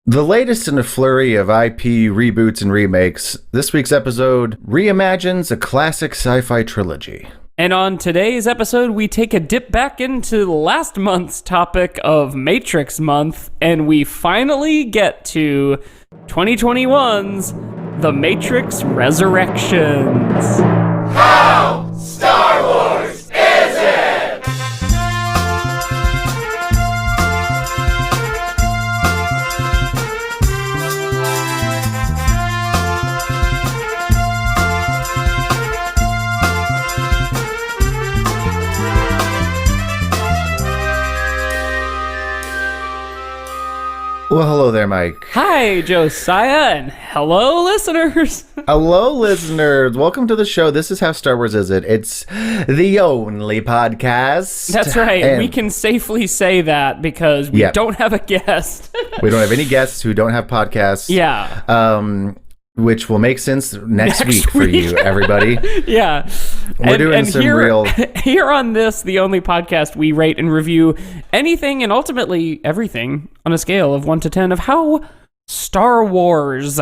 The latest in a flurry of IP reboots and remakes, this week's episode reimagines a classic sci-fi trilogy. And on today's episode, we take a dip back into last month's topic of Matrix Month, and we finally get to 2021's The Matrix Resurrections. How Star Wars is it? Well, hello there, Mike. Hi, Josiah, and hello, listeners. Hello, listeners. Welcome to the show. This is How Star Wars Is It. It's the only podcast. That's right. And we can safely say that because we don't have a guest. We don't have any guests who don't have podcasts. Yeah. Which will make sense next week for you, everybody. Yeah. We're doing some real... Here on this, the only podcast, we rate and review anything and ultimately everything on a scale of 1 to 10 of how Star Wars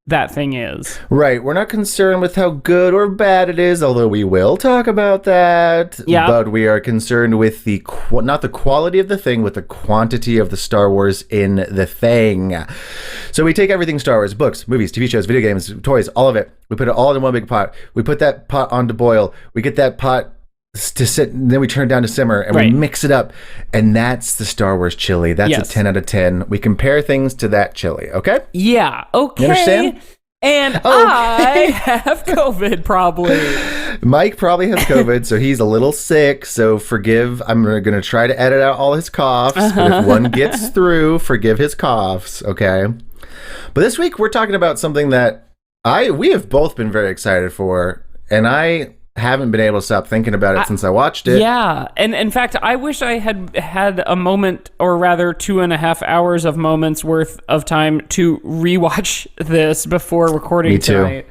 that thing is. Right. We're not concerned with how good or bad it is, although we will talk about that. Yeah. But we are concerned with not the quality of the thing, but the quantity of the Star Wars in the thing. So we take everything Star Wars, books, movies, TV shows, video games, toys, all of it. We put it all in one big pot. We put that pot on to boil. We get that pot to sit, and then we turn it down to simmer, and we mix it up. And that's the Star Wars chili. That's a 10 out of 10. We compare things to that chili, okay? Yeah, okay. You understand? And I have COVID, probably. Mike probably has COVID, so he's a little sick, so forgive. I'm going to try to edit out all his coughs, but if one gets through, forgive his coughs, okay? But this week, we're talking about something that we have both been very excited for, and I haven't been able to stop thinking about it since I watched it. Yeah, and in fact, I wish I had a moment, or rather 2.5 hours of moments worth of time to rewatch this before recording Me too. tonight.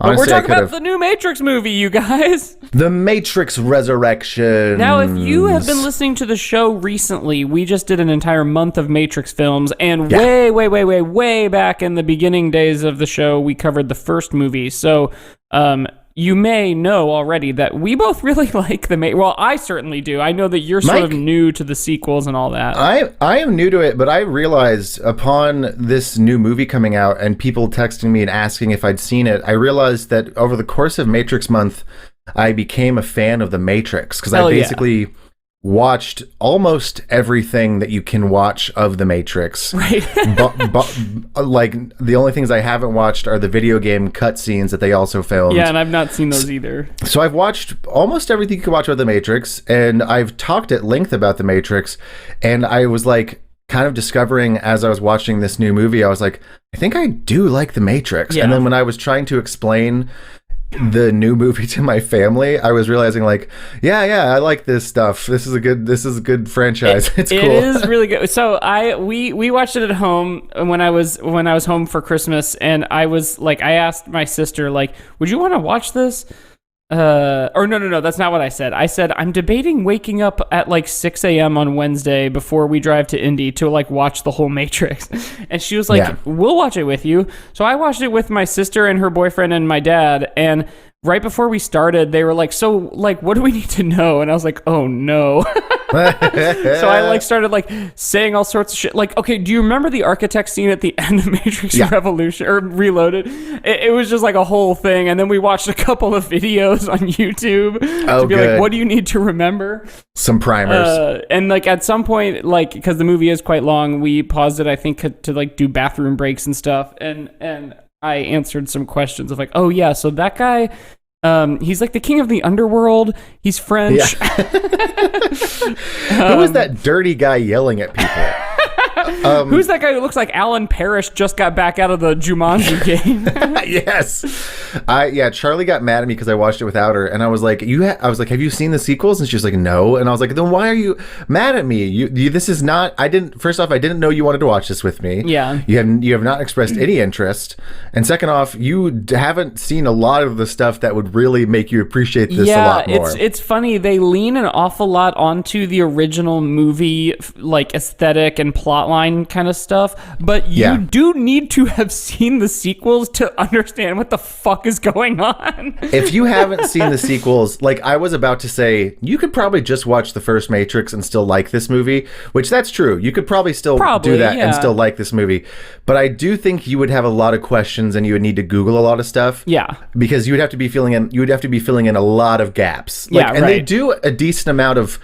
Honestly, but we're talking about the new Matrix movie, you guys. The Matrix Resurrections. Now, if you have been listening to the show recently, we just did an entire month of Matrix films, and way back in the beginning days of the show, we covered the first movie. So, you may know already that we both really like the Matrix. Well, I certainly do. I know that you're sort of new to the sequels and all that. I am new to it, but I realized upon this new movie coming out and people texting me and asking if I'd seen it, I realized that over the course of Matrix Month, I became a fan of the Matrix because I basically watched almost everything that you can watch of the Matrix. Right. but like the only things I haven't watched are the video game cutscenes that they also filmed. Yeah, and I've not seen those either. So I've watched almost everything you can watch about the Matrix, and I've talked at length about the Matrix, and I was like kind of discovering as I was watching this new movie, I was like, I think I do like the Matrix. Yeah. And then when I was trying to explain the new movie to my family, I was realizing like, I like this stuff. This is a good franchise. It's cool. It is really good. So we watched it at home when I was home for Christmas, and I was like, I asked my sister, like, would you want to watch this? Or no, that's not what I said. I said, I'm debating waking up at like 6 a.m. on Wednesday before we drive to Indy to like watch the whole Matrix. And she was like, we'll watch it with you. So I watched it with my sister and her boyfriend and my dad. And right before we started, they were like, so like, what do we need to know? And I was like, oh no. So I like started like saying all sorts of shit. Like, okay, do you remember the architect scene at the end of Matrix Revolution or Reloaded? It was just like a whole thing. And then we watched a couple of videos on YouTube to be like, what do you need to remember? Some primers. And like at some point, like, because the movie is quite long, we paused it, I think, to like do bathroom breaks and stuff. And I answered some questions of like, oh yeah, so that guy, he's like the king of the underworld. He's French. Yeah. Who was that dirty guy yelling at people? Who's that guy who looks like Alan Parrish just got back out of the Jumanji game? Yes. Charlie got mad at me because I watched it without her, and I was like, have you seen the sequels? And she was like, no. And I was like, then why are you mad at me? You this is not, first off, I didn't know you wanted to watch this with me. Yeah. You have not expressed any interest. And second off, you haven't seen a lot of the stuff that would really make you appreciate this a lot more. It's funny. They lean an awful lot onto the original movie, like aesthetic and plot line timeline kind of stuff, but you do need to have seen the sequels to understand what the fuck is going on. If you haven't seen the sequels, like I was about to say, you could probably just watch the first Matrix and still like this movie, which that's true. You could probably still do that and still like this movie. But I do think you would have a lot of questions and you would need to Google a lot of stuff. Yeah. Because you would have to be filling in a lot of gaps. And they do a decent amount of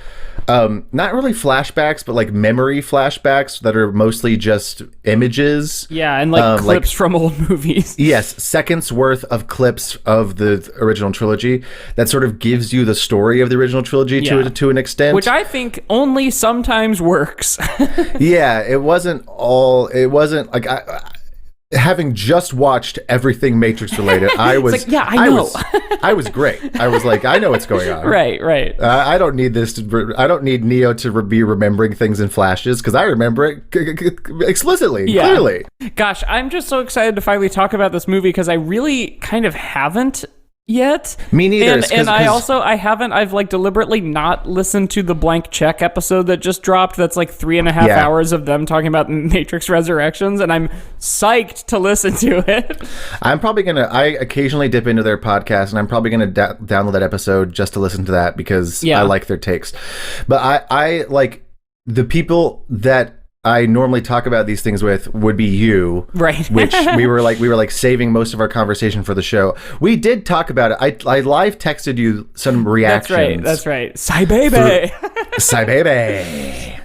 not really flashbacks, but like memory flashbacks that are mostly just images. Yeah, and like clips from old movies. Yes, seconds worth of clips of the original trilogy that sort of gives you the story of the original trilogy to an extent. Which I think only sometimes works. Yeah, it wasn't like having just watched everything Matrix related, I was like, yeah, I know. I was great. I was like, I know what's going on. Right. I don't need I don't need Neo to be remembering things in flashes because I remember it explicitly, clearly. Gosh, I'm just so excited to finally talk about this movie because I really kind of haven't yet. Me neither. And I've like deliberately not listened to the Blank Check episode that just dropped. That's like 3.5 hours of them talking about Matrix Resurrections, and I'm psyched to listen to it. I occasionally dip into their podcast, and I'm probably gonna download that episode just to listen to that because I like their takes. But I like the people that I normally talk about these things with would be you, right? Which we were like saving most of our conversation for the show. We did talk about it. I live texted you some reactions. That's right. Sigh baby. Sigh baby.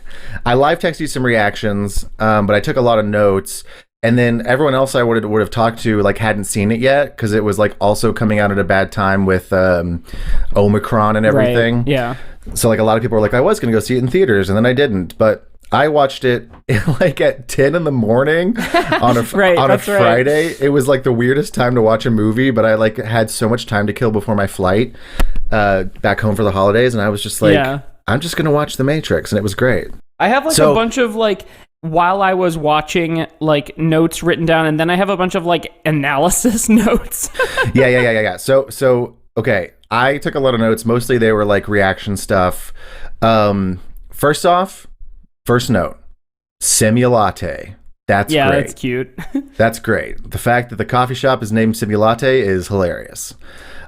I live texted you some reactions, but I took a lot of notes. And then everyone else I would have talked to like hadn't seen it yet because it was like also coming out at a bad time with Omicron and everything. Right. Yeah. So like a lot of people were like, I was going to go see it in theaters and then I didn't, but I watched it like at 10 in the morning on a Friday. Right. It was like the weirdest time to watch a movie, but I like had so much time to kill before my flight back home for the holidays. And I was just like, I'm just going to watch The Matrix. And it was great. I have like a bunch of like, while I was watching, like notes written down, and then I have a bunch of like analysis notes. Yeah. So, okay. I took a lot of notes. Mostly they were like reaction stuff. First off, first note, Simulate. That's great. Yeah, that's cute. That's great. The fact that the coffee shop is named Simulate is hilarious.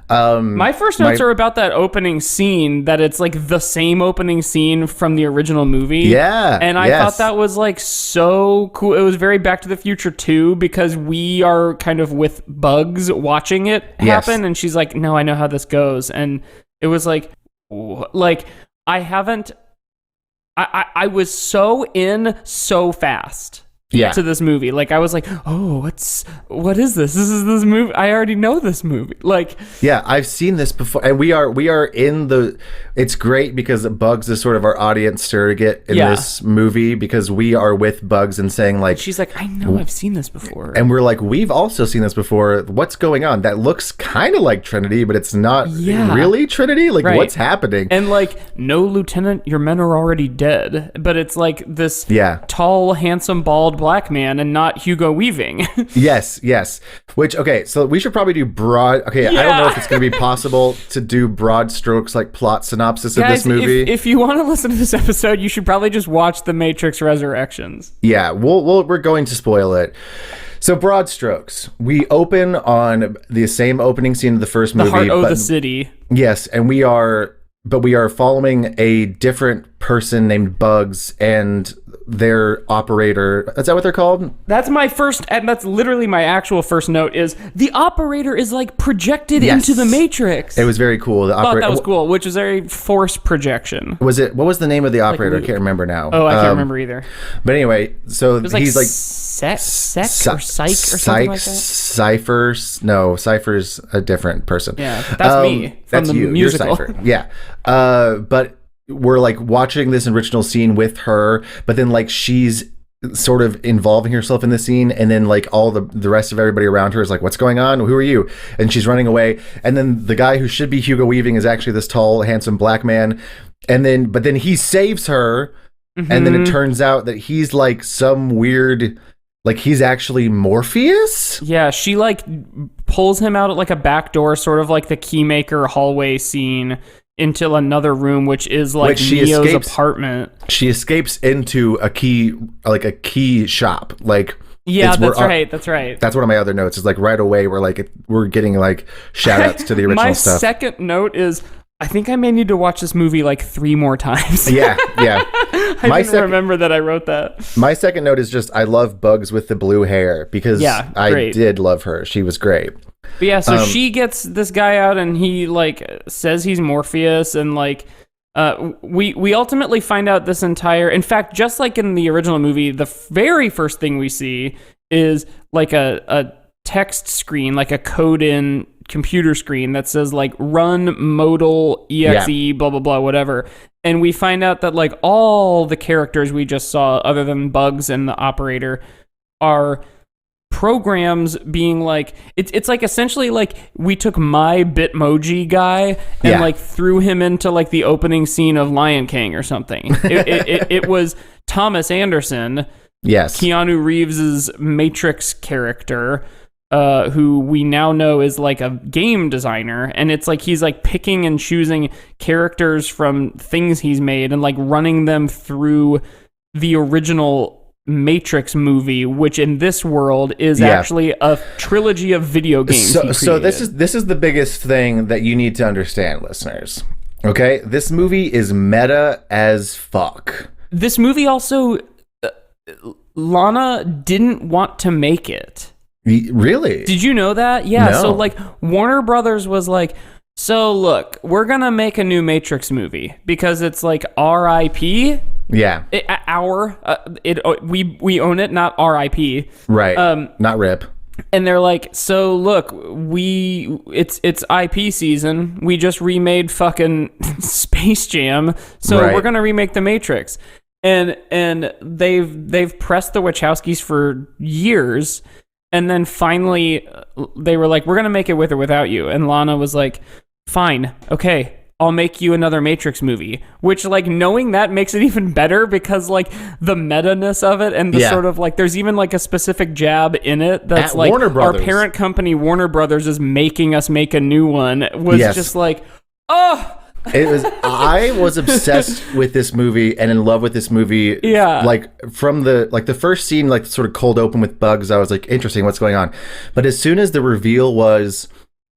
My first notes are about that opening scene, that it's like the same opening scene from the original movie. Yeah. And I thought that was like so cool. It was very Back to the Future 2 because we are kind of with Bugs watching it happen. And she's like, no, I know how this goes. And it was like I was so in so fast to this movie. Like I was like, oh, what is this? This is this movie. I already know this movie. Like, yeah, I've seen this before, and we are in the. It's great because Bugs is sort of our audience surrogate in this movie because we are with Bugs and saying like, she's like, I know I've seen this before, and we're like, we've also seen this before. What's going on? That looks kind of like Trinity, but it's not really Trinity. Like, what's happening? And like, no, Lieutenant, your men are already dead. But it's like this tall, handsome, bald black man, and not Hugo Weaving. Yes. Which so we should probably do broad. Okay, I don't know if it's going to be possible to do broad strokes like plot synopsis of this movie. If you want to listen to this episode, you should probably just watch The Matrix Resurrections. Yeah, we're going to spoil it. So broad strokes. We open on the same opening scene of the first movie. The heart of the city. Yes, and we are following a different person named Bugs and their operator. Is that what they're called? That's my first, and that's literally my actual first note, is the operator is like projected into the Matrix. It was very cool. I thought that was cool, which is a forced projection. What was the name of the operator? I can't remember now. Oh, I can't remember either. But anyway, so he's like Sec or Psych or something like that? Cypher's a different person. Yeah, that's me from that's the you. musical. You're Cypher. Yeah. But we're like watching this original scene with her, but then like she's sort of involving herself in the scene, and then like all the rest of everybody around her is like, what's going on? Who are you? And she's running away. And then the guy who should be Hugo Weaving is actually this tall, handsome black man. But then he saves her. Mm-hmm. And then it turns out that he's like some weird, like he's actually Morpheus? Yeah, she like pulls him out at like a back door, sort of like the Keymaker hallway scene. until another room, which is like Neo's apartment. She escapes into a key shop. Like, yeah, that's right. That's right. That's one of my other notes. Is like right away we're getting like shout outs to the original stuff. My second note is, I think I may need to watch this movie like 3 more times. Yeah. I didn't remember that I wrote that. My second note is just, I love Bugs with the blue hair, because I did love her. She was great. But yeah, so she gets this guy out, and he like says he's Morpheus, and like we ultimately find out this entire. In fact, just like in the original movie, the very first thing we see is like a text screen, like a code in computer screen that says like run modal exe blah blah blah whatever, and we find out that like all the characters we just saw other than Bugs and the operator are programs being like it's like essentially like we took my Bitmoji guy and like threw him into like the opening scene of Lion King or something. It was Thomas Anderson, Keanu Reeves's Matrix character, who we now know is like a game designer, and it's like he's like picking and choosing characters from things he's made and like running them through the original Matrix movie, which in this world is actually a trilogy of video games. So this is the biggest thing that you need to understand, listeners. Okay, this movie is meta as fuck. This movie also, Lana didn't want to make it. Really? Did you know that? Yeah. No. So like Warner Brothers was like, so look, we're gonna make a new Matrix movie because it's like R.I.P. Yeah. We own it, not R.I.P. Right. Not RIP. And they're like, so look, it's IP season. We just remade fucking Space Jam, so we're gonna remake The Matrix. And they've pressed the Wachowskis for years. And then finally, they were like, we're going to make it with or without you. And Lana was like, fine, okay, I'll make you another Matrix movie. Which, like, knowing that makes it even better because, like, the meta-ness of it and the sort of, like, there's even, like, a specific jab in it that's at like, our parent company, Warner Brothers, is making us make a new one. Was just like, oh... I was obsessed with this movie and in love with this movie. Yeah. Like from the first scene, like sort of cold open with Bugs, I was like, interesting, what's going on? But as soon as the reveal was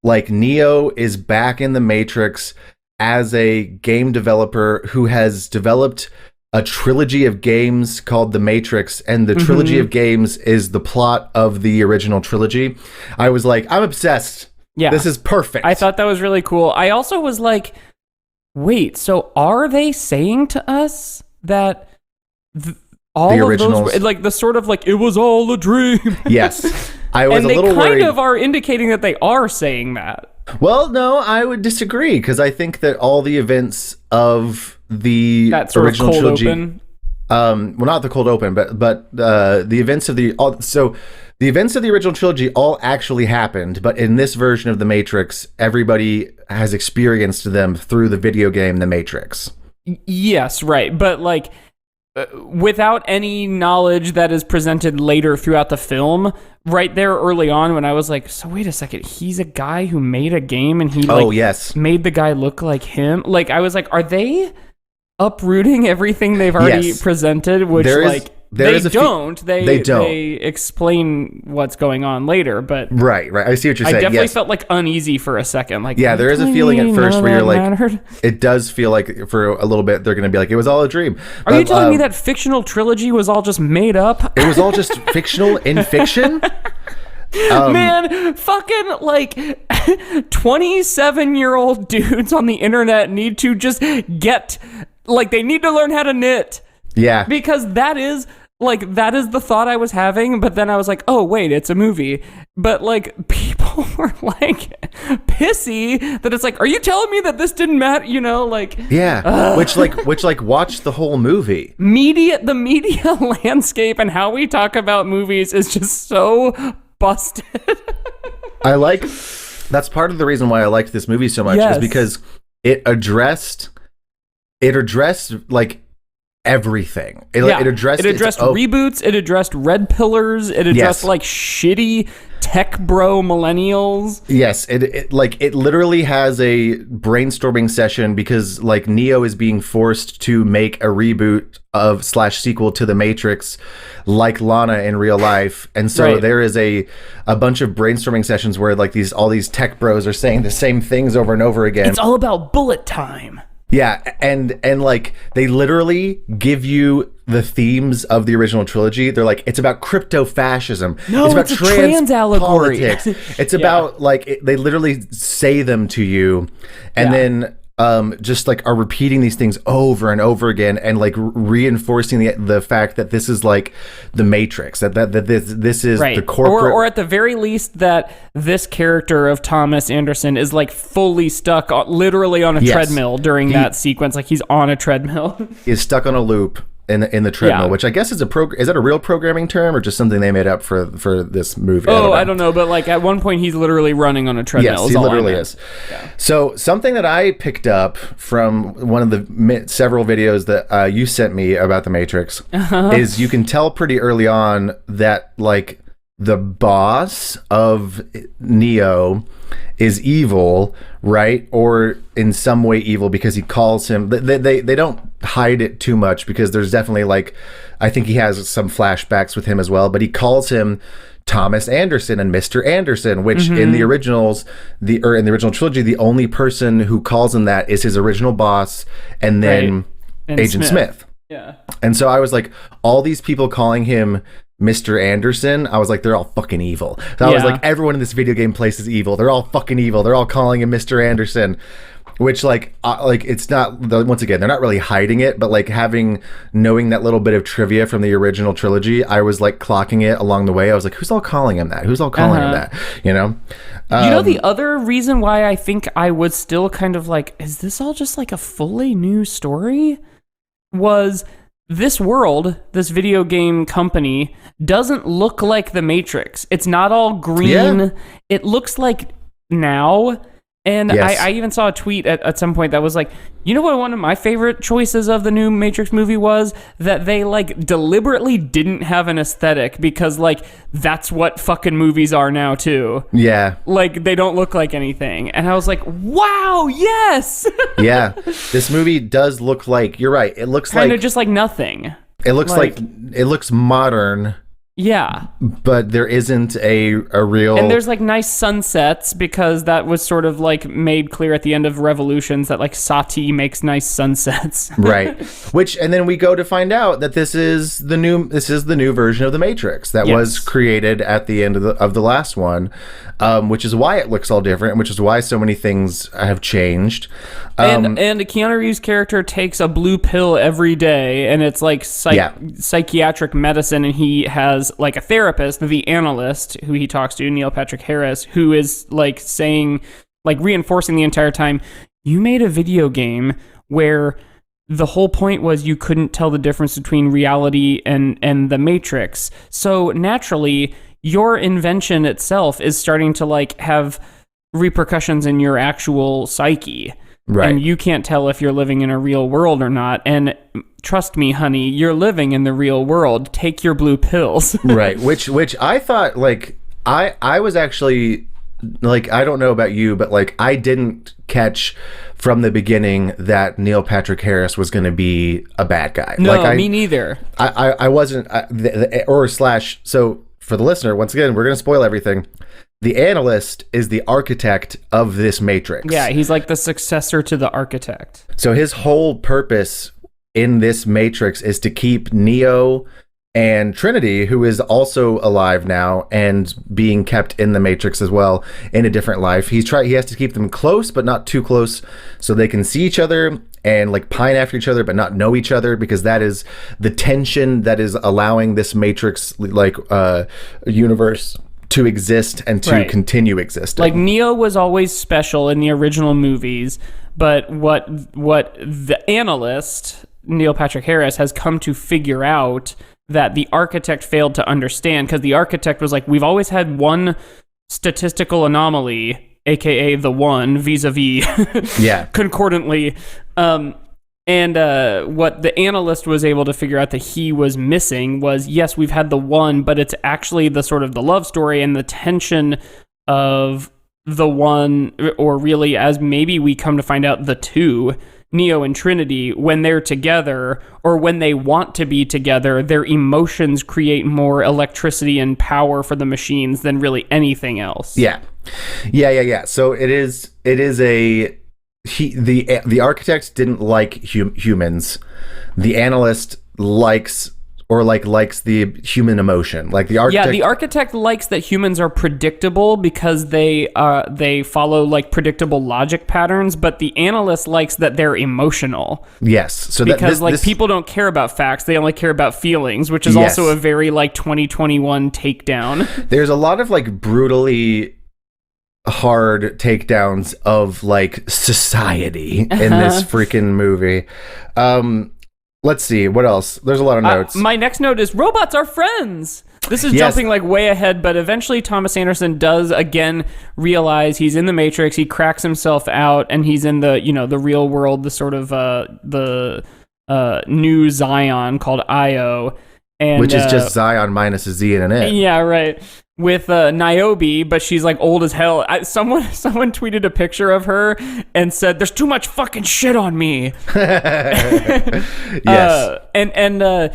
like Neo is back in the Matrix as a game developer who has developed a trilogy of games called The Matrix, and the trilogy of games is the plot of the original trilogy, I was like, I'm obsessed. Yeah. This is perfect. I thought that was really cool. I also was like, wait, so are they saying to us that all the originals, of those, like the sort of like it was all a dream? Yes, I was and a little worried. They kind of are indicating that they are saying that. Well, no, I would disagree because I think that all the events of the original trilogy, well, not the cold open, but the events of the events of the original trilogy all actually happened, but in this version of The Matrix, everybody has experienced them through the video game The Matrix. Yes, right. But like without any knowledge that is presented later throughout the film, right there early on when I was like, so wait a second, he's a guy who made a game and he made the guy look like him? Like I was like, are they uprooting everything they've already presented? Which they don't. They explain what's going on later, but right. I see what you're saying. I definitely felt like uneasy for a second. Like, there is a feeling at first where you're like, it does feel like for a little bit they're going to be like, it was all a dream. Are you telling me that fictional trilogy was all just made up? It was all just fictional in fiction. Man, fucking like 27-year-old dudes on the internet need to just they need to learn how to knit. Yeah. Because that is the thought I was having, but then I was like, oh, wait, it's a movie. But, like, people were, like, pissy that it's like, are you telling me that this didn't matter? You know, like... Yeah, which watch the whole movie. The media landscape and how we talk about movies is just so busted. That's part of the reason why I liked this movie so much, is because it addressed, like, everything. It addressed reboots. It addressed red pillars. It addressed like shitty tech bro millennials. Yes, it literally has a brainstorming session because like Neo is being forced to make a reboot of / sequel to The Matrix like Lana in real life. And so there is a bunch of brainstorming sessions where like all these tech bros are saying the same things over and over again. It's all about bullet time. Yeah, and like they literally give you the themes of the original trilogy. They're like, it's about crypto fascism. No, it's about a trans allegory. Politics. It's about like they literally say them to you, and then just like are repeating these things over and over again, and like reinforcing the fact that this is like the Matrix, that this is the corporate, or at the very least that this character of Thomas Anderson is like fully stuck literally on a treadmill during that sequence. Like he's on a treadmill. He's stuck on a loop in the treadmill, which I guess is is that a real programming term or just something they made up for this movie? I don't know, but like at one point he's literally running on a treadmill. Yes, he literally is. Yeah. So something that I picked up from one of the several videos that you sent me about the Matrix is you can tell pretty early on that like the boss of Neo is evil, right? Or in some way evil because he calls him. They don't hide it too much because there's definitely like, I think he has some flashbacks with him as well, but he calls him Thomas Anderson and Mr. Anderson, which in the originals, in the original trilogy, the only person who calls him that is his original boss and then Agent Smith. Yeah. And so I was like, all these people calling him Mr. Anderson, I was like, they're all fucking evil. So I was like, everyone in this video game place is evil. They're all fucking evil. They're all calling him Mr. Anderson, which like it's not, once again, they're not really hiding it, but like knowing that little bit of trivia from the original trilogy, I was like clocking it along the way. I was like, who's all calling him that? Who's all calling him that? You know? The other reason why I think I was still kind of like, is this all just like a fully new story? Was this world, this video game company, doesn't look like the Matrix. It's not all green. Yeah. It looks like now. And I even saw a tweet at some point that was like, you know what one of my favorite choices of the new Matrix movie was? That they like deliberately didn't have an aesthetic because like that's what fucking movies are now too. Yeah. Like they don't look like anything. And I was like, wow, yes. Yeah. This movie does look like, you're right. It looks kind of just like nothing. It looks like it looks modern. Yeah. But there isn't a real... And there's like nice sunsets because that was sort of like made clear at the end of Revolutions that like Sati makes nice sunsets. Right. And then we go to find out that this is the new version of the Matrix that was created at the end of the last one, which is why it looks all different, which is why so many things have changed. And Keanu Reeves' character takes a blue pill every day, and it's like psychiatric medicine, and he has like a therapist, the analyst who he talks to, Neil Patrick Harris, who is like saying, like reinforcing the entire time, you made a video game where the whole point was you couldn't tell the difference between reality and the Matrix. So naturally, your invention itself is starting to like have repercussions in your actual psyche. Right. And you can't tell if you're living in a real world or not. And trust me, honey, you're living in the real world. Take your blue pills. Right. Which I thought, like, I was actually, like, I don't know about you, but, like, I didn't catch from the beginning that Neil Patrick Harris was going to be a bad guy. No, me neither. I wasn't, so for the listener, once again, we're going to spoil everything. The analyst is the architect of this Matrix. Yeah, he's like the successor to the architect. So his whole purpose in this Matrix is to keep Neo and Trinity, who is also alive now and being kept in the Matrix as well, in a different life. He has to keep them close, but not too close, so they can see each other and like pine after each other, but not know each other, because that is the tension that is allowing this Matrix universe to exist and to continue existing. Like Neo was always special in the original movies, but what the analyst, Neil Patrick Harris, has come to figure out that the architect failed to understand, because the architect was like, we've always had one statistical anomaly, aka the one vis-a-vis concordantly, And what the analyst was able to figure out that he was missing was, yes, we've had the one, but it's actually the sort of the love story and the tension of the one, or really, as maybe we come to find out, the two, Neo and Trinity, when they're together or when they want to be together, their emotions create more electricity and power for the machines than really anything else. Yeah. So it is the architect didn't like humans. The analyst likes the human emotion. Like the architect. Yeah, the architect likes that humans are predictable because they follow like predictable logic patterns, but the analyst likes that they're emotional. Yes, so because people don't care about facts; they only care about feelings, which is also a very like 2021 takedown. There's a lot of like brutally hard takedowns of like society in this freaking movie. Let's see what else. There's a lot of notes. My next note is robots are friends. This is jumping like way ahead, but eventually Thomas Anderson does again realize he's in the Matrix. He cracks himself out, and he's in the the real world, the sort of the new Zion called Io, and which is just Zion minus a Z and an N. Yeah, right. With Niobe, but she's like old as hell. Someone tweeted a picture of her and said, "There's too much fucking shit on me." Yes. And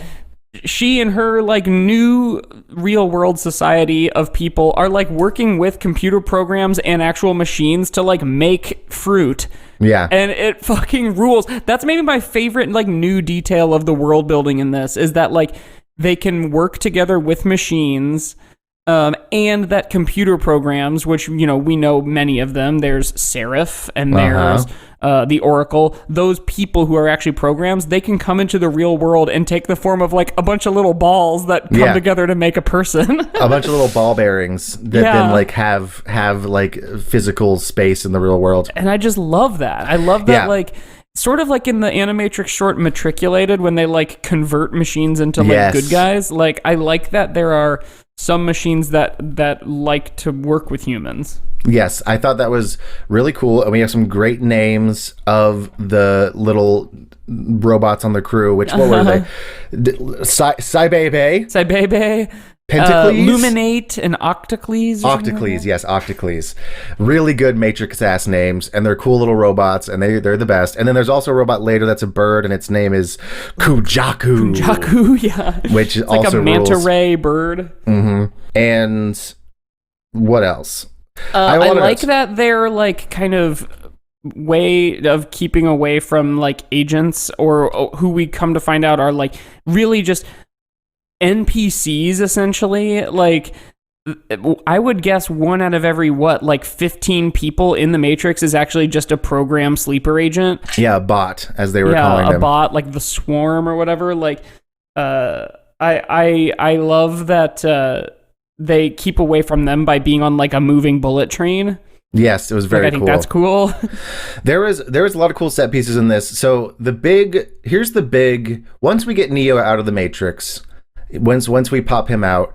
she and her like new real world society of people are like working with computer programs and actual machines to like make fruit. Yeah. And it fucking rules. That's maybe my favorite like new detail of the world building in this, is that like they can work together with machines. And that computer programs, which, we know many of them, there's Seraph and there's the Oracle, those people who are actually programs, they can come into the real world and take the form of like a bunch of little balls that come together to make a person. A bunch of little ball bearings that then like have like physical space in the real world. And I just love that. I love that like... Sort of like in the Animatrix short Matriculated, when they like convert machines into like good guys. Like I like that there are some machines that like to work with humans. Yes, I thought that was really cool, and we have some great names of the little robots on the crew. Which what were they? Cybebe. Pentacles? Luminate and Octocles. Octocles, yes, Octocles. Really good Matrix-ass names, and they're cool little robots, and they're the best. And then there's also a robot later that's a bird, and its name is Kujaku. Kujaku, yeah. Which it's also like a manta ray bird. Mm-hmm. And what else? I like that they're like kind of way of keeping away from like agents, or who we come to find out are like really just NPCs essentially. Like I would guess 1 out of every 15 people in the Matrix is actually just a program sleeper agent. Yeah, a bot, as they were calling them. A bot, like the Swarm or whatever. Like I love that they keep away from them by being on like a moving bullet train. Yes, it was very cool. I think that's cool. There was a lot of cool set pieces in this. So here's the big, once we get Neo out of the Matrix, once we pop him out,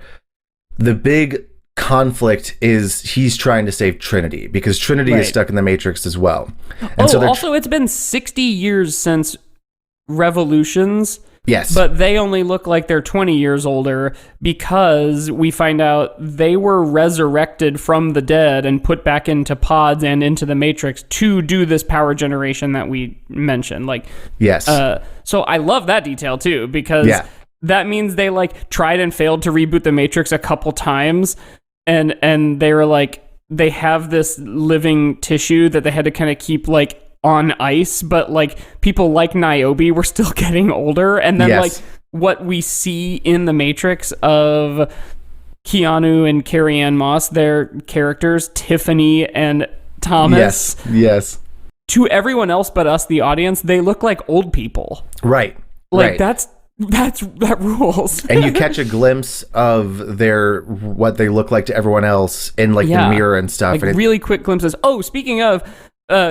the big conflict is he's trying to save Trinity, because Trinity is stuck in the Matrix as well. And also it's been 60 years since Revolutions. Yes. But they only look like they're 20 years older, because we find out they were resurrected from the dead and put back into pods and into the Matrix to do this power generation that we mentioned. Like, yes. So I love that detail too, because that means they like tried and failed to reboot the Matrix a couple times, and they were like, they have this living tissue that they had to kind of keep like on ice, but like people like Niobe were still getting older, and then like what we see in the Matrix of Keanu and Carrie-Anne Moss, their characters Tiffany and Thomas, yes, to everyone else but us, the audience, they look like old people, right? Like that rules. And you catch a glimpse of what they look like to everyone else in like the mirror and stuff, like and really quick glimpses. Oh, speaking of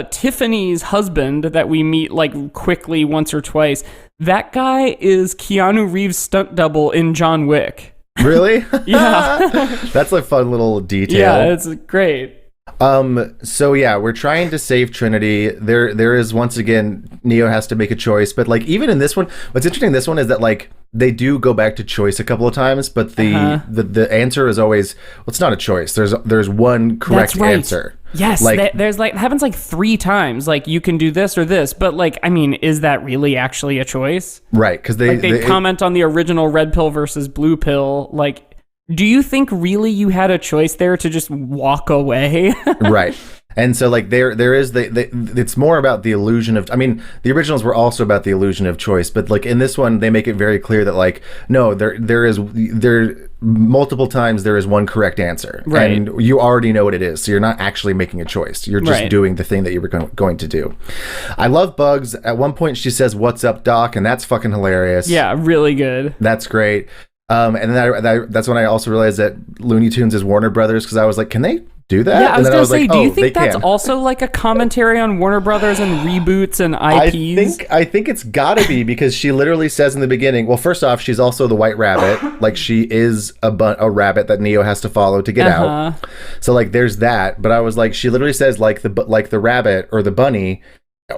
Tiffany's husband that we meet like quickly once or twice, that guy is Keanu Reeves' stunt double in John Wick. Really? Yeah. That's a fun little detail. Yeah, it's great. So yeah, we're trying to save Trinity. There is, once again, Neo has to make a choice, but like even in this one, what's interesting in this one is that like they do go back to choice a couple of times, but the answer is always, well, it's not a choice. There's one correct answer. Yes, like there's like, it happens like 3 times. Like, you can do this or this, but like, I mean, is that really actually a choice? Right, because they comment on the original red pill versus blue pill. Like, do you think really you had a choice there to just walk away? Right. And so like there is it's more about the illusion of, I mean, the originals were also about the illusion of choice, but like in this one they make it very clear that like no, there multiple times there is one correct answer, right, and you already know what it is, so you're not actually making a choice, you're just doing the thing that you were going to do. I love Bugs. At one point she says, "What's up, Doc?" and that's fucking hilarious. Yeah, really good. That's great. And then that's when I also realized that Looney Tunes is Warner Brothers, because I was like, can they do that? Yeah, I was and then gonna say, like, do you oh, think that's also like a commentary on Warner Brothers and reboots and IPs? I think it's gotta be, because she literally says in the beginning, well, first off, she's also the White Rabbit, like she is a rabbit that Neo has to follow to get out. So like there's that, but I was like, she literally says like the rabbit or the bunny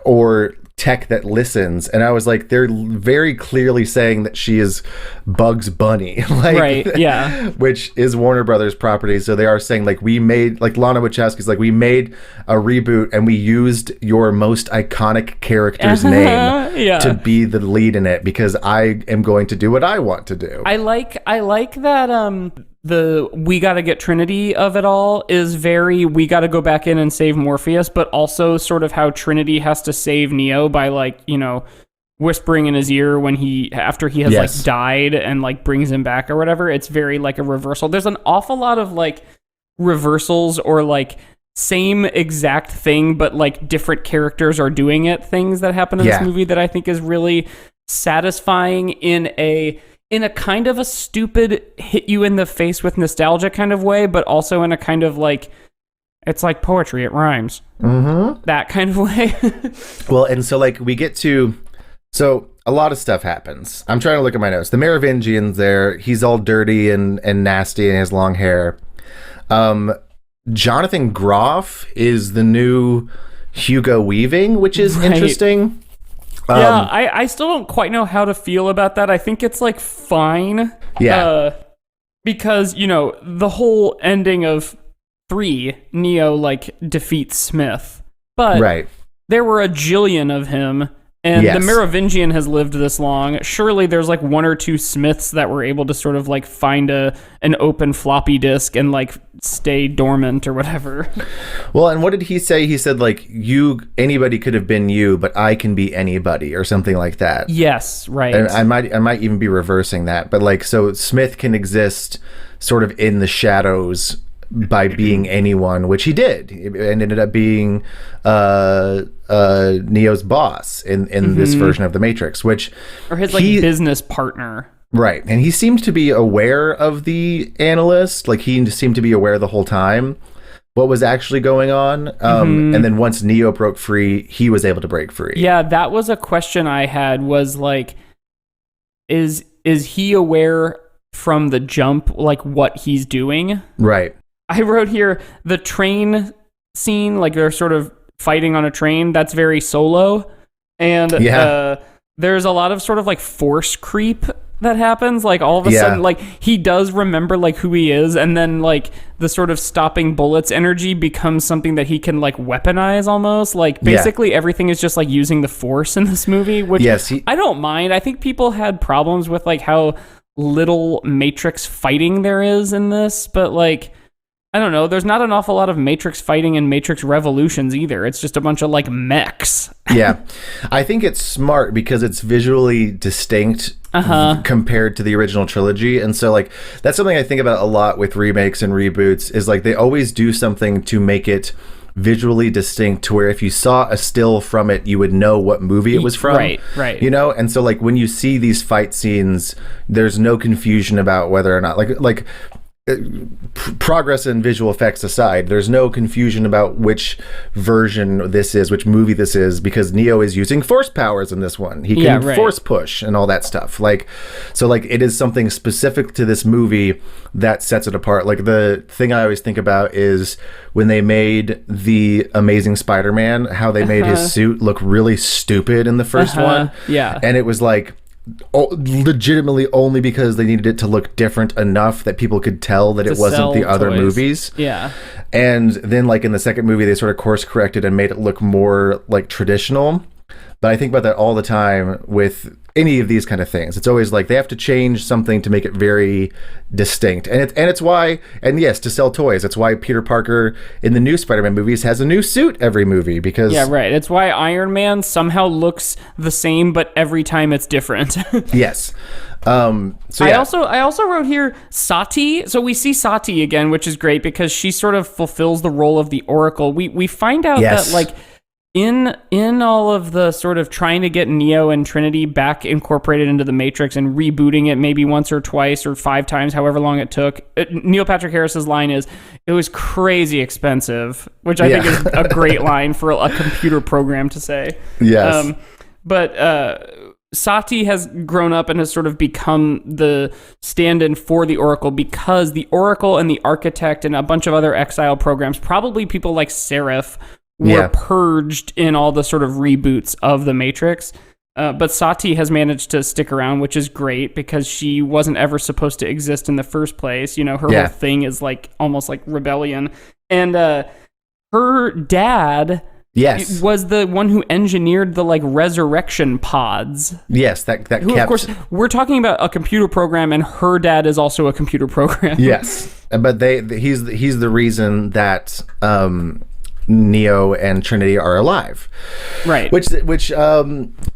or tech that listens, and I was like, they're very clearly saying that she is Bugs Bunny, like, right? Yeah, which is Warner Brothers property. So they are saying like, we made, like Lana Wachowski's like, we made a reboot and we used your most iconic character's name to be the lead in it, because I am going to do what I want to do. I like that. The we gotta get Trinity of it all is very, we gotta go back in and save Morpheus, but also sort of how Trinity has to save Neo by like, you know, whispering in his ear when after he has like died, and like brings him back or whatever. It's very like a reversal. There's an awful lot of like reversals, or like same exact thing but like different characters are doing it, things that happen in this movie that I think is really satisfying in a kind of a stupid hit you in the face with nostalgia kind of way, but also in a kind of like, it's like poetry, it rhymes. That kind of way. Well, and so like we get to, so a lot of stuff happens. I'm trying to look at my notes. The Merovingian's there. He's all dirty and nasty and has long hair. Jonathan Groff is the new Hugo Weaving, which is interesting. Yeah, I still don't quite know how to feel about that. I think it's like fine. Yeah. Because, you know, the whole ending of 3, Neo like defeats Smith. But there were a jillion of him, and the Merovingian has lived this long. Surely there's like 1 or 2 Smiths that were able to sort of like find an open floppy disk and like stay dormant or whatever. Well, and what did he say? He said like, anybody could have been you, but I can be anybody, or something like that. Yes, right. And I might even be reversing that, but like, so Smith can exist sort of in the shadows by being anyone, which he did, and ended up being Neo's boss in this version of the Matrix, which, or his like business partner. Right. And he seemed to be aware of the analyst, like he seemed to be aware the whole time what was actually going on. And then once Neo broke free, he was able to break free. Yeah, that was a question I had, was like, is he aware from the jump like what he's doing? Right. I wrote here the train scene, like they're sort of fighting on a train, that's very Solo. And there's a lot of sort of like force creep that happens, like all of a sudden, like he does remember like who he is, and then like the sort of stopping bullets energy becomes something that he can like weaponize almost, like basically everything is just like using the force in this movie, which I don't mind. I think people had problems with like how little Matrix fighting there is in this, but like, I don't know, there's not an awful lot of Matrix fighting in Matrix Revolutions either. It's just a bunch of like mechs. Yeah. I think it's smart because it's visually distinct compared to the original trilogy. And so like, that's something I think about a lot with remakes and reboots, is like they always do something to make it visually distinct, to where if you saw a still from it, you would know what movie it was from. Right. You know? And so like when you see these fight scenes, there's no confusion about whether or not like progress in visual effects aside, there's no confusion about which version this is, which movie this is, because Neo is using force powers in this one. He can force push and all that stuff. Like, so like it is something specific to this movie that sets it apart. Like the thing I always think about is when they made the Amazing Spider-Man, how they made his suit look really stupid in the first one. Yeah. And it was like, legitimately only because they needed it to look different enough that people could tell that it wasn't the other movies. Yeah. And then like in the second movie, they sort of course corrected and made it look more like traditional. But I think about that all the time with any of these kind of things. It's always like they have to change something to make it very distinct. And it's why, and yes, to sell toys. It's why Peter Parker in the new Spider-Man movies has a new suit every movie, because yeah, right. It's why Iron Man somehow looks the same, but every time it's different. Yes. So yeah. I also wrote here Sati. So we see Sati again, which is great because she sort of fulfills the role of the Oracle. We find out that like in all of the sort of trying to get Neo and Trinity back incorporated into the Matrix and rebooting it maybe once or twice or 5 times, however long it took. Neil Patrick Harris's line is, "It was crazy expensive," which I think is a great line for a computer program to say. Yes. But Sati has grown up and has sort of become the stand-in for the Oracle because the Oracle and the Architect and a bunch of other exile programs, probably people like Seraph, were purged in all the sort of reboots of the Matrix. But Sati has managed to stick around, which is great because she wasn't ever supposed to exist in the first place. You know, her whole thing is like almost like rebellion. And her dad was the one who engineered the like resurrection pods. Yes, that who, kept... Of course, we're talking about a computer program, and her dad is also a computer program. Yes, but he's the reason that Neo and Trinity are alive, right? Which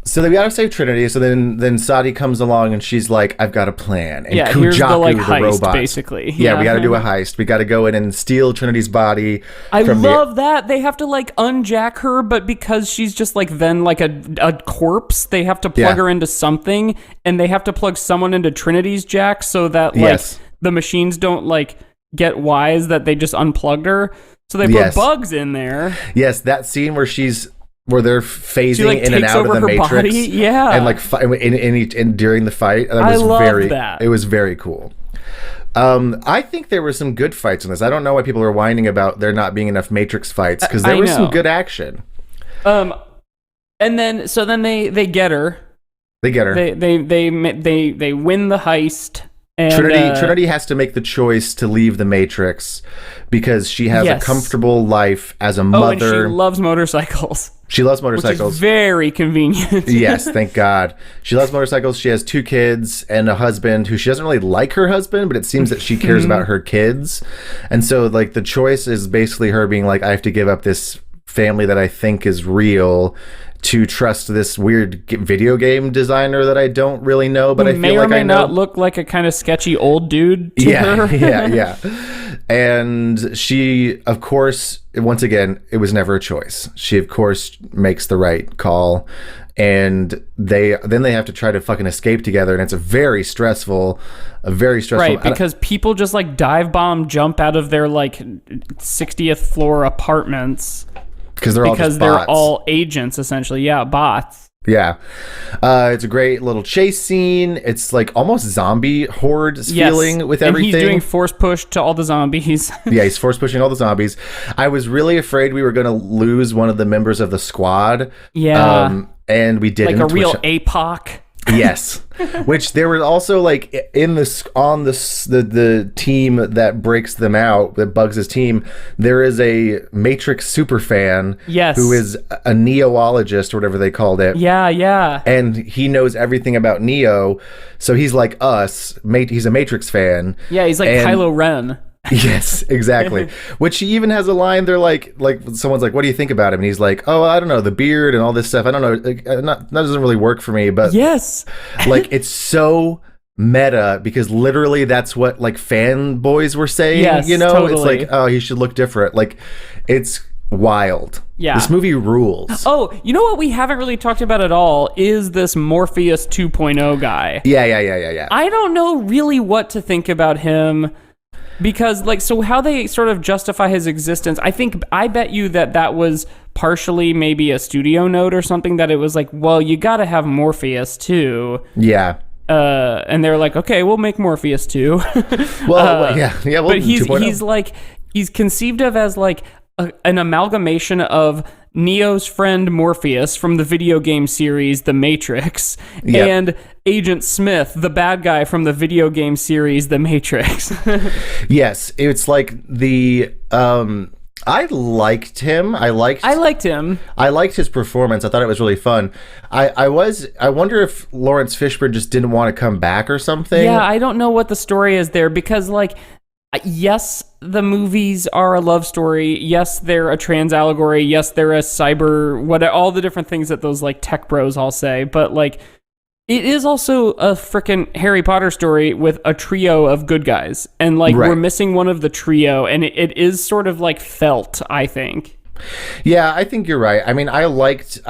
so they gotta save Trinity. So then Sati comes along and she's like, "I've got a plan." And Kujaku, here's the like heist, robot, basically. Yeah, we got to do a heist. We got to go in and steal Trinity's body. I love that they have to like unjack her, but because she's just like then like a corpse, they have to plug her into something, and they have to plug someone into Trinity's jack so that like the machines don't like get wise that they just unplugged her. So they put bugs in there. Yes, that scene where they're phasing she, like, in and out of the Matrix. Body. And like in during the fight. I love that. It was very cool. I think there were some good fights in this. I don't know why people are whining about there not being enough Matrix fights, because there was some good action. And then they get her. They get her. They win the heist. And, Trinity has to make the choice to leave the Matrix because she has a comfortable life as a mother. And she loves motorcycles. She loves motorcycles. Which is very convenient. Yes, thank God. She loves motorcycles. She has 2 kids and a husband who she doesn't really like her husband, but it seems that she cares about her kids. And so like the choice is basically her being like, I have to give up this family that I think is real to trust this weird video game designer that I don't really know, but I feel like I know. May or may not look like a kind of sketchy old dude to her. Yeah. And she, of course, once again, it was never a choice. She, of course, makes the right call. And they have to try to fucking escape together, and it's a very stressful. Right, because people just like dive bomb jump out of their like 60th floor apartments. Because they're all agents, essentially. Yeah, bots. Yeah. It's a great little chase scene. It's like almost zombie horde feeling with everything. And he's doing force push to all the zombies. Yeah, he's force pushing all the zombies. I was really afraid we were going to lose one of the members of the squad. Yeah. And we didn't. Like a real APOC. Yes. Which there was also like in this on the team that breaks them out, that Bugs' team, there is a Matrix super fan who is a Neoologist or whatever they called it. Yeah. And he knows everything about Neo, so he's like us. He's a Matrix fan. Yeah, he's like Kylo Ren. Yes, exactly. Which he even has a line. They're like someone's like, "What do you think about him?" And he's like, "Oh, I don't know, the beard and all this stuff. I don't know. That doesn't really work for me." But yes, like it's so meta because literally that's what like fanboys were saying. Yes, you know, totally. It's like, oh, he should look different. Like, it's wild. Yeah, this movie rules. Oh, you know what we haven't really talked about at all is this Morpheus 2.0 guy. Yeah. I don't know really what to think about him. Because, like, so how they sort of justify his existence, I bet you that was partially maybe a studio note or something, that it was like, well, you gotta have Morpheus too. Yeah. And they're like, okay, we'll make Morpheus too. Well, yeah. Well, but he's 2.0. like, he's conceived of as like an amalgamation of Neo's friend Morpheus from the video game series The Matrix, and Agent Smith, the bad guy from the video game series The Matrix. Yes, it's like the I liked him. I liked him. I liked his performance. I thought it was really fun. I wonder if Lawrence Fishburne just didn't want to come back or something. Yeah, I don't know what the story is there, because, like, yes, the movies are a love story. Yes, they're a trans allegory. Yes, they're a cyber, all the different things that those, like, tech bros all say. But, like, it is also a freaking Harry Potter story with a trio of good guys. And, like, we're missing one of the trio. And it is sort of, like, felt, I think. Yeah, I think you're right. I mean, I liked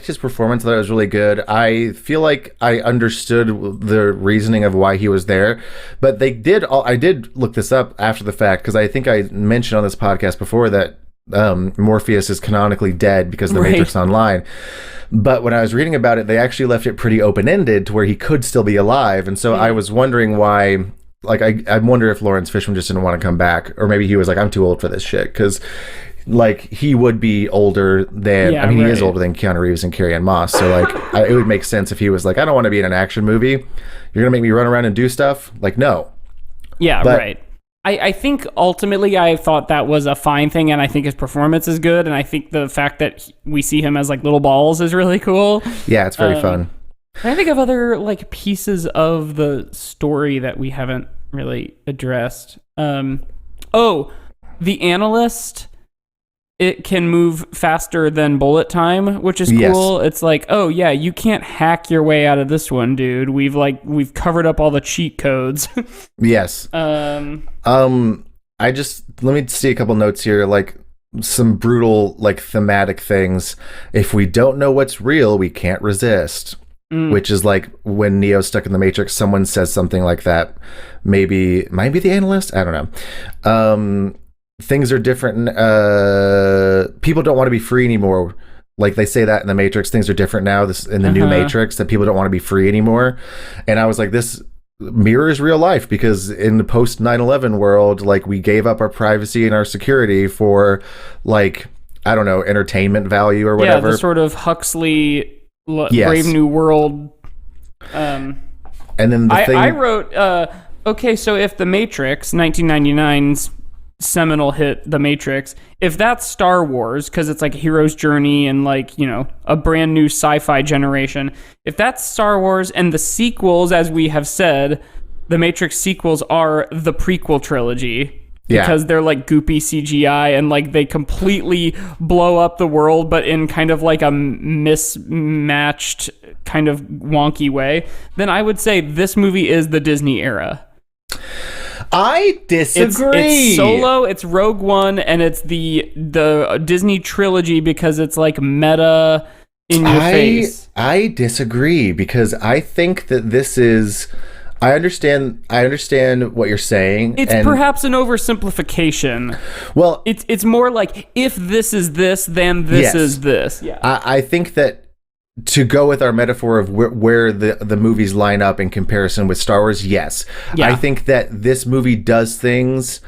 his performance. I thought it was really good. I feel like I understood the reasoning of why he was there, but I did look this up after the fact, because I think I mentioned on this podcast before that Morpheus is canonically dead because of the Matrix Online. But when I was reading about it, they actually left it pretty open-ended to where he could still be alive, and so I was wondering why. Like, I wonder if Lawrence Fishburne just didn't want to come back, or maybe he was like, I'm too old for this shit, because, like, he would be older than, he is older than Keanu Reeves and Carrie-Anne Moss, so, like, it would make sense if he was like, I don't want to be in an action movie. You're going to make me run around and do stuff? Like, no. Yeah, right. I think ultimately I thought that was a fine thing, and I think his performance is good, and I think the fact that we see him as, like, little balls is really cool. Yeah, it's very fun. I think of other, like, pieces of the story that we haven't really addressed. The Analyst, it can move faster than bullet time, which is cool. It's like, oh yeah, you can't hack your way out of this one, dude. We've covered up all the cheat codes. Yes. Let me see a couple notes here, like some brutal, like, thematic things. If we don't know what's real, we can't resist. Which is like when Neo's stuck in the Matrix, someone says something like that. Might be the Analyst. I don't know. Things are different. People don't want to be free anymore. Like, they say that in the Matrix. Things are different now. This in the new Matrix, that people don't want to be free anymore. And I was like, this mirrors real life, because in the post 9/11 world, like, we gave up our privacy and our security for, like, I don't know, entertainment value or whatever. Yeah, the sort of Huxley Brave New World. And then I wrote, okay, so if The Matrix, 1999's seminal hit, The Matrix, if that's Star Wars, because it's like a hero's journey and, like, you know, a brand new sci-fi generation, if that's Star Wars, and the sequels, as we have said, The Matrix sequels are the prequel trilogy. Because they're, like, goopy CGI, and, like, they completely blow up the world, but in kind of like a mismatched kind of wonky way, then I would say this movie is the Disney era. I disagree. It's Solo, it's Rogue One, and it's the Disney trilogy, because it's, like, meta in your face. I disagree, because I think that this is... I understand what you're saying. It's perhaps an oversimplification. Well, it's more like, if this is this, then this is this. Yeah. I think that, to go with our metaphor of where the movies line up in comparison with Star Wars, yes. Yeah. I think that this movie does things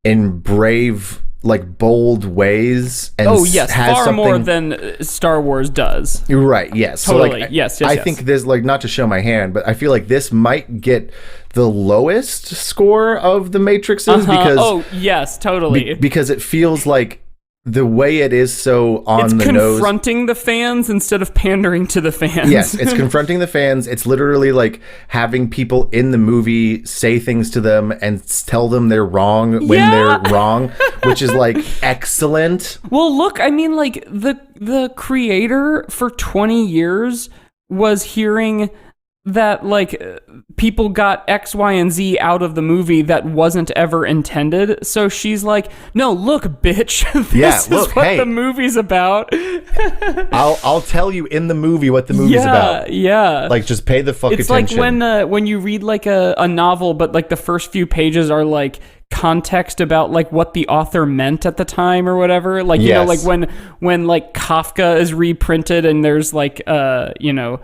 in brave, like, bold ways. And far more than Star Wars does. Right, yes. Totally, so, like, yes. I think this, like, not to show my hand, but I feel like this might get the lowest score of the Matrixes, because... Oh, yes, totally. Because it feels like the way it is so on the nose. It's confronting the fans instead of pandering to the fans. Yes, it's confronting the fans. It's literally like having people in the movie say things to them and tell them they're wrong when they're wrong, which is, like, excellent. Well, look, I mean, like, the creator for 20 years was hearing that, like, people got X, Y, and Z out of the movie that wasn't ever intended. So she's like, no, look, bitch, this is what the movie's about. I'll tell you in the movie what the movie's about. Yeah. Like, just pay the fuck attention. It's like when you read, like, a novel, but, like, the first few pages are, like, context about like what the author meant at the time or whatever. Like, you know, like when like Kafka is reprinted and there's like, you know,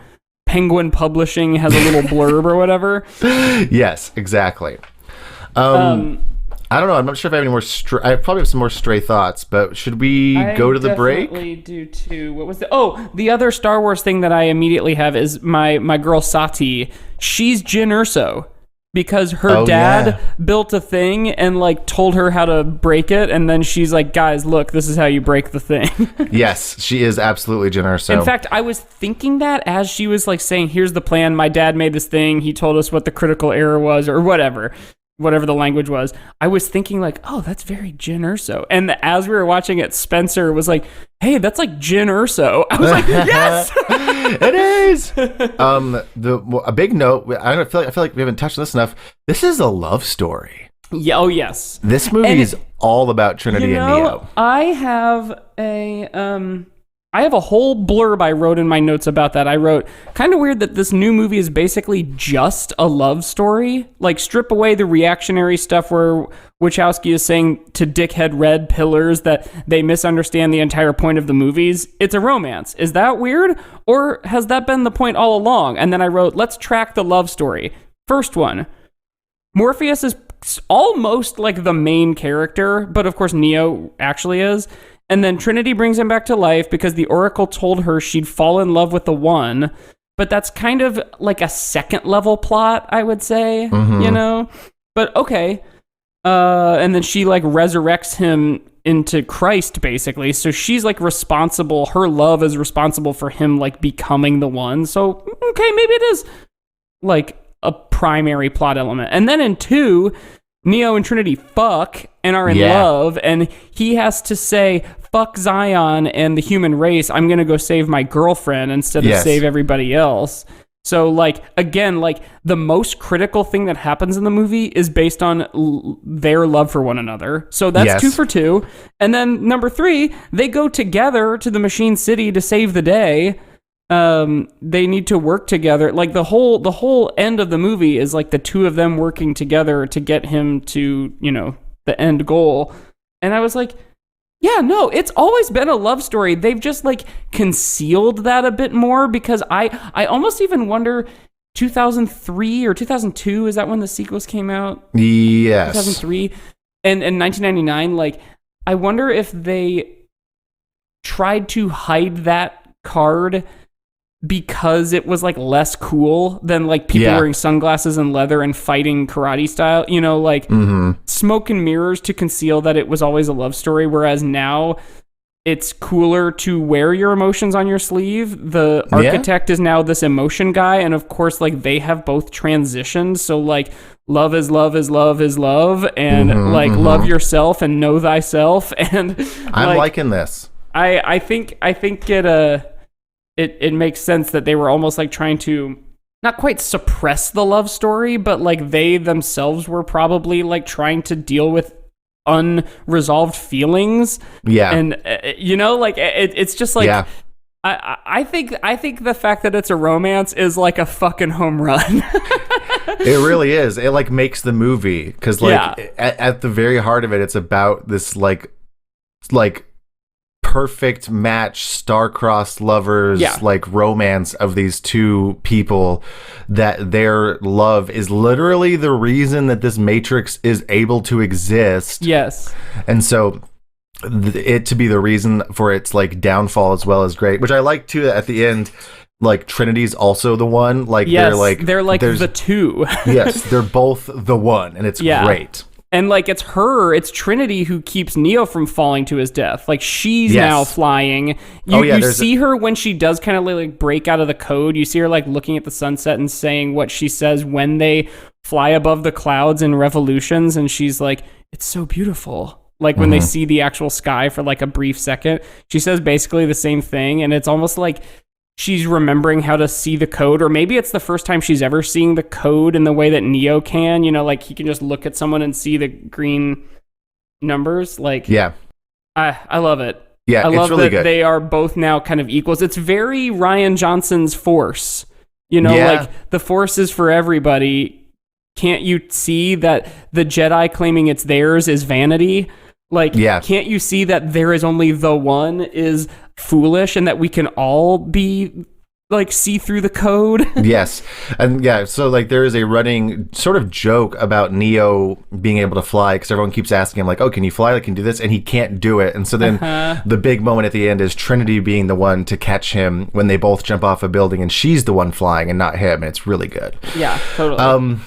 Penguin Publishing has a little blurb or whatever. Yes, exactly. I don't know. I'm not sure if I have any more. I probably have some more stray thoughts, but should we go to the break? I definitely do too. What was the other Star Wars thing that I immediately have is my girl Sati. She's Jyn Erso because her dad built a thing and like told her how to break it, and then she's like, "Guys, look, this is how you break the thing." Yes, she is absolutely Jyn Erso. In fact, I was thinking that as she was like saying, "Here's the plan. My dad made this thing. He told us what the critical error was, or whatever." Whatever the language was, I was thinking like, oh, that's very Jyn Erso. And as we were watching it, Spencer was like, hey, that's like Jyn Erso. I was like, yes, it is. A big note. I feel like we haven't touched on this enough. This is a love story. Yeah. Oh, yes. This movie is all about Trinity and Neo. I have a whole blurb I wrote in my notes about that. I wrote, kind of weird that this new movie is basically just a love story. Like, strip away the reactionary stuff where Wachowski is saying to dickhead red pillars that they misunderstand the entire point of the movies. It's a romance. Is that weird? Or has that been the point all along? And then I wrote, let's track the love story. First one, Morpheus is almost like the main character, but of course Neo actually is. And then Trinity brings him back to life because the Oracle told her she'd fall in love with the One. But that's kind of like a second level plot, I would say, you know? But okay. And then she like resurrects him into Christ, basically. So she's like responsible. Her love is responsible for him like becoming the One. So, okay, maybe it is like a primary plot element. And then in 2... Neo and Trinity fuck and are in love, and he has to say, fuck Zion and the human race, I'm going to go save my girlfriend instead of save everybody else. So, like, again, like, the most critical thing that happens in the movie is based on their love for one another. So that's 2 for 2. And then number 3, they go together to the Machine City to save the day. They need to work together. Like the whole end of the movie is like the two of them working together to get him to, you know, the end goal. And I was like, yeah, no, it's always been a love story. They've just like concealed that a bit more because I almost even wonder 2003 or 2002, is that when the sequels came out? Yes. 2003 and 1999. Like, I wonder if they tried to hide that card because it was like less cool than like people wearing sunglasses and leather and fighting karate style, you know, like smoke and mirrors to conceal that it was always a love story. Whereas now it's cooler to wear your emotions on your sleeve. The architect is now this emotion guy. And of course, like they have both transitioned. So like love is love is love is love. And love yourself and know thyself. And I'm liking this. I think it makes sense that they were almost like trying to not quite suppress the love story, but like they themselves were probably like trying to deal with unresolved feelings. Yeah. And you know, like it's just like I think the fact that it's a romance is like a fucking home run. It really is. It like makes the movie because like at the very heart of it, it's about this like perfect match, star-crossed lovers, like romance of these two people, that their love is literally the reason that this Matrix is able to exist. Yes. And so it to be the reason for its like downfall as well is great, which I like too. At the end, like Trinity's also the one. Like they're like the two. Yes, they're both the one, and it's great. And, like, it's Trinity who keeps Neo from falling to his death. Like, she's now flying. You see her when she does kind of, like, break out of the code. You see her, like, looking at the sunset and saying what she says when they fly above the clouds in Revolutions. And she's like, it's so beautiful. Like, when they see the actual sky for, like, a brief second. She says basically the same thing. And it's almost like she's remembering how to see the code, or maybe it's the first time she's ever seeing the code in the way that Neo can, you know, like he can just look at someone and see the green numbers. Like, I love it. Yeah, I love it's really that good. They are both now kind of equals. It's very Ryan Johnson's Force, you know, like the Force is for everybody. can't you see that the Jedi claiming it's theirs is vanity? Like, can't you see that there is only the one is foolish and that we can all be like see through the code? Yes. And yeah, so like there is a running sort of joke about Neo being able to fly because everyone keeps asking him like, oh, can you fly? Like, can you do this? And he can't do it. And so then the big moment at the end is Trinity being the one to catch him when they both jump off a building and she's the one flying and not him. And it's really good. Yeah, totally.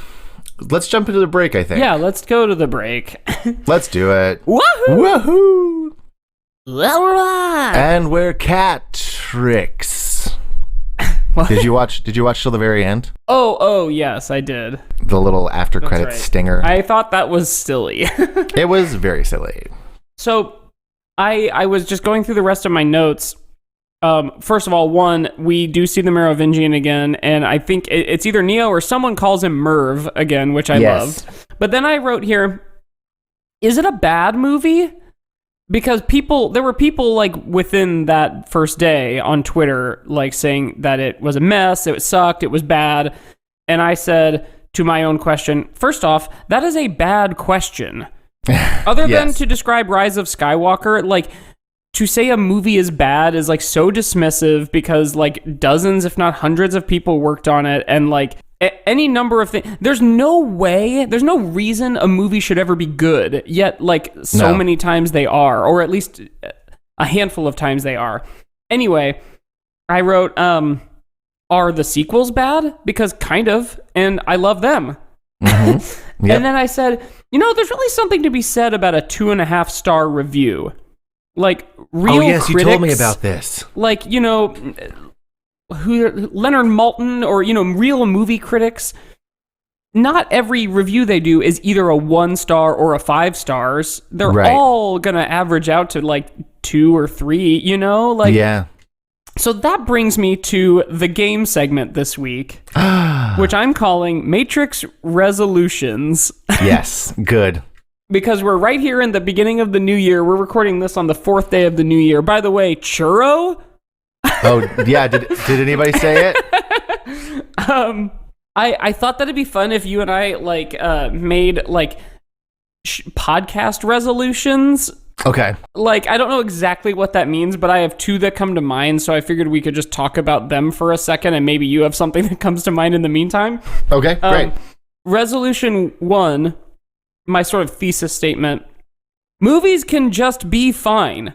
Let's jump into the break, I think. Yeah, let's go to the break. Let's do it. Woohoo! Woohoo! And we're cat tricks. What? Did you watch till the very end? Oh, yes, I did. The little after credits stinger. I thought that was silly. It was very silly. So I was just going through the rest of my notes. First of all, one, we do see the Merovingian again, and I think it's either Neo or someone calls him Merv again, which I loved. But then I wrote here, is it a bad movie? Because there were people like within that first day on Twitter like saying that it was a mess, it sucked, it was bad. And I said to my own question, first off, that is a bad question. Other than to describe Rise of Skywalker, like to say a movie is bad is like so dismissive because like dozens, if not hundreds of people worked on it and like any number of things. There's no reason a movie should ever be good, yet like so many times they are, or at least a handful of times they are. Anyway, I wrote, are the sequels bad? Because kind of, and I love them. Mm-hmm. Yep. And then I said, there's really something to be said about a 2.5-star review. Like real critics, you told me about this. Like, Leonard Maltin or, real movie critics. Not every review they do is either a 1-star or a 5 stars. They're all going to average out to like 2 or 3, Yeah. So that brings me to the game segment this week, which I'm calling Matrix Resolutions. Yes, good. Because we're right here in the beginning of the new year. We're recording this on the 4th day of the new year. By the way, churro? Oh, yeah. Did anybody say it? I thought that'd be fun if you and I made podcast resolutions. Okay. Like, I don't know exactly what that means, but I have 2 that come to mind, so I figured we could just talk about them for a second, and maybe you have something that comes to mind in the meantime. Okay, great. Resolution 1, my sort of thesis statement, movies can just be fine.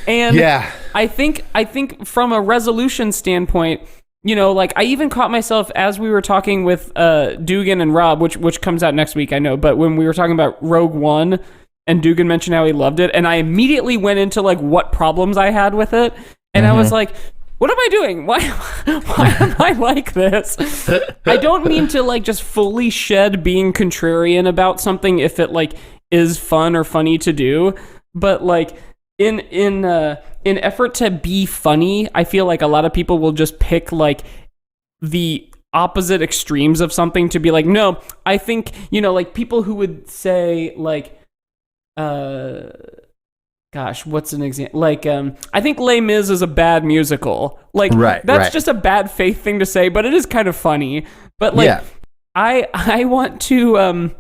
And yeah. I think from a resolution standpoint, I even caught myself as we were talking with Dugan and Rob, which comes out next week, I know, but when we were talking about Rogue One, and Dugan mentioned how he loved it, and I immediately went into what problems I had with it, and I was like, what am I doing? Why am I like this? I don't mean to just fully shed being contrarian about something if it is fun or funny to do, but in effort to be funny, I feel like a lot of people will just pick the opposite extremes of something to be no, I think, people who would say gosh, what's an example? I think Les Mis is a bad musical. That's just a bad faith thing to say, but it is kind of funny. But I want to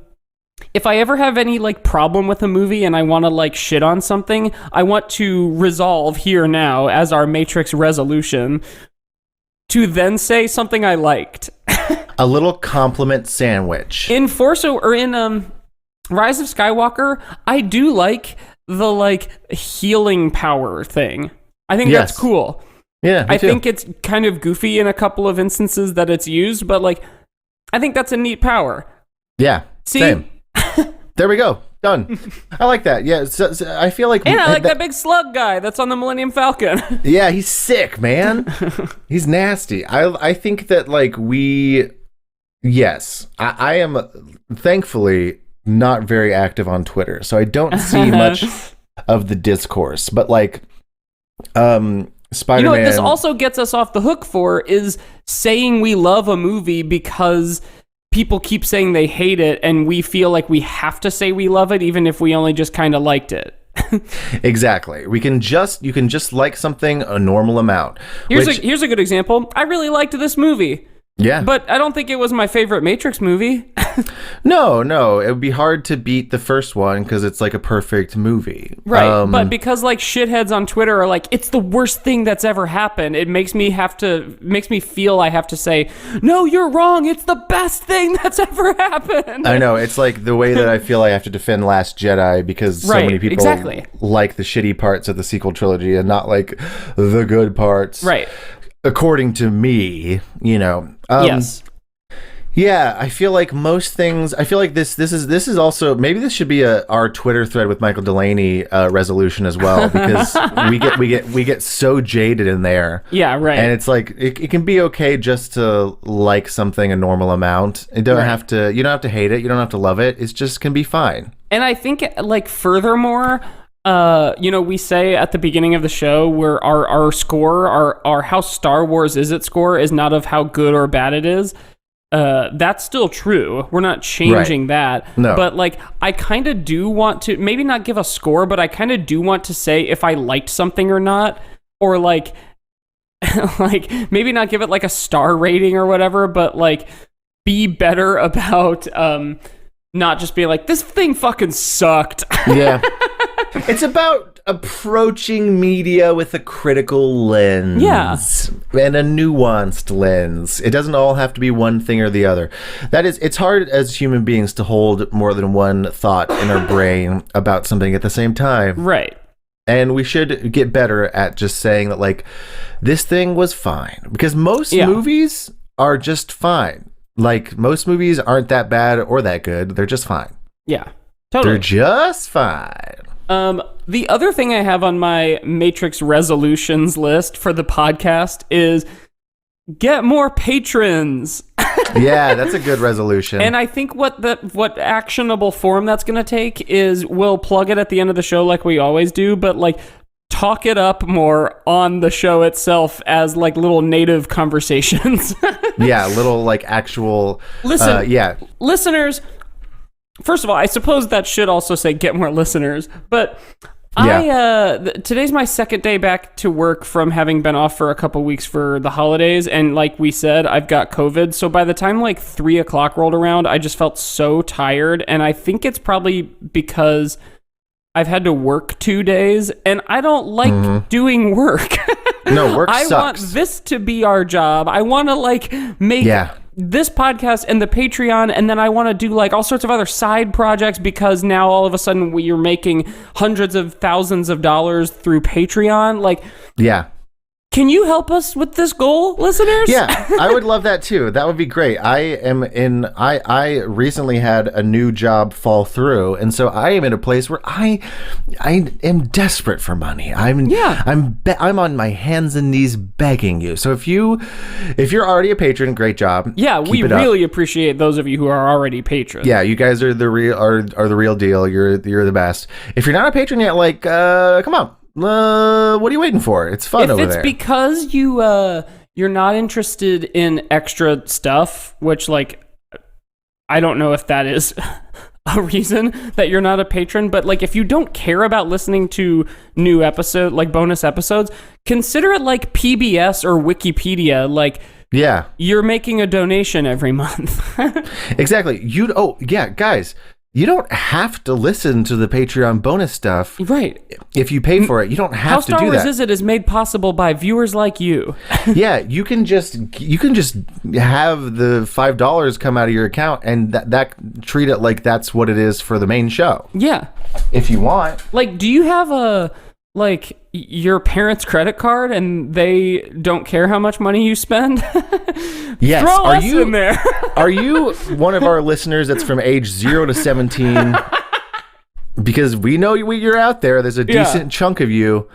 if I ever have any problem with a movie and I want to shit on something, I want to resolve here now as our Matrix resolution to then say something I liked. A little compliment sandwich. In Rise of Skywalker, I do like the healing power thing. I think that's cool. Yeah, I think it's kind of goofy in a couple of instances that it's used, but I think that's a neat power. Yeah, see? Same. There we go. Done. I like that. Yeah, so I feel like... And I like that big slug guy that's on the Millennium Falcon. Yeah, he's sick, man. He's nasty. I think that I am thankfully not very active on Twitter, so I don't see much of the discourse, but Spider-Man... what this also gets us off the hook for is saying we love a movie because people keep saying they hate it, and we feel like we have to say we love it even if we only just kind of liked it. Exactly. You can just like something a normal amount. Here's a good example. I really liked this movie. Yeah. But I don't think it was my favorite Matrix movie. No, it would be hard to beat the first one because it's like a perfect movie. Right, but because like shitheads on Twitter are like, it's the worst thing that's ever happened, it makes me feel I have to say, no, you're wrong, it's the best thing that's ever happened. I know, it's like the way that I feel I have to defend Last Jedi because so many people like the shitty parts of the sequel trilogy and not like the good parts. Right. According to me, Yes. Yeah, I feel like most things. I feel like this is also, maybe this should be our Twitter thread with Michael Delaney resolution as well, because we get so jaded in there. Yeah, right. And it's like it can be okay just to like something a normal amount. You don't have to hate it. You don't have to love it. It just can be fine. And I think like furthermore, we say at the beginning of the show where our score, our how Star Wars is it score is not of how good or bad it is. That's still true. We're not changing that. No. But like, I kind of do want to maybe not give a score, but I kind of do want to say if I liked something or not, or like, like maybe not give it like a star rating or whatever, but like be better about not just be like, this thing fucking sucked. Yeah. It's about approaching media with a critical lens. Yeah. And a nuanced lens. It doesn't all have to be one thing or the other. It's hard as human beings to hold more than one thought in our brain about something at the same time. Right. And we should get better at just saying that, like, this thing was fine. Because most movies are just fine. Like, most movies aren't that bad or that good. They're just fine. Yeah. Totally. They're just fine. The other thing I have on my Matrix resolutions list for the podcast is get more patrons. Yeah, that's a good resolution. And I think what actionable form that's going to take is we'll plug it at the end of the show like we always do, but like talk it up more on the show itself as like little native conversations. Yeah, little like actual... Listeners... First of all, I suppose that should also say get more listeners, but today's my second day back to work from having been off for a couple weeks for the holidays, and like we said, I've got COVID, so by the time like 3 o'clock rolled around, I just felt so tired, and I think it's probably because I've had to work 2 days, and I don't like doing work. No, work sucks. I want this to be our job. I want to like make... this podcast and the Patreon, and then I want to do like all sorts of other side projects because now all of a sudden you're making hundreds of thousands of dollars through Patreon. Like, can you help us with this goal, listeners? Yeah, I would love that too. That would be great. I recently had a new job fall through, and so I am in a place where I am desperate for money. I'm on my hands and knees begging you. So if you're already a patron, great job. Yeah, we really appreciate those of you who are already patrons. Yeah, you guys are the real deal. You're the best. If you're not a patron yet, like come on. What are you waiting for? It's fun over there. If it's because you're not interested in extra stuff, which like I don't know if that is a reason that you're not a patron, but like if you don't care about listening to new episode like bonus episodes, consider it like PBS or Wikipedia. Like you're making a donation every month. Exactly. Guys. You don't have to listen to the Patreon bonus stuff. Right. If you pay for it, you don't have to do that. How Star Wars Is It is made possible by viewers like you. Yeah, you can just have the $5 come out of your account and that treat it like that's what it is for the main show. Yeah. If you want. Like, do you have your parents' credit card and they don't care how much money you spend? Yes. Throw us in there. Are you one of our listeners that's from age 0 to 17? Because we know you're out there. There's a decent chunk of you.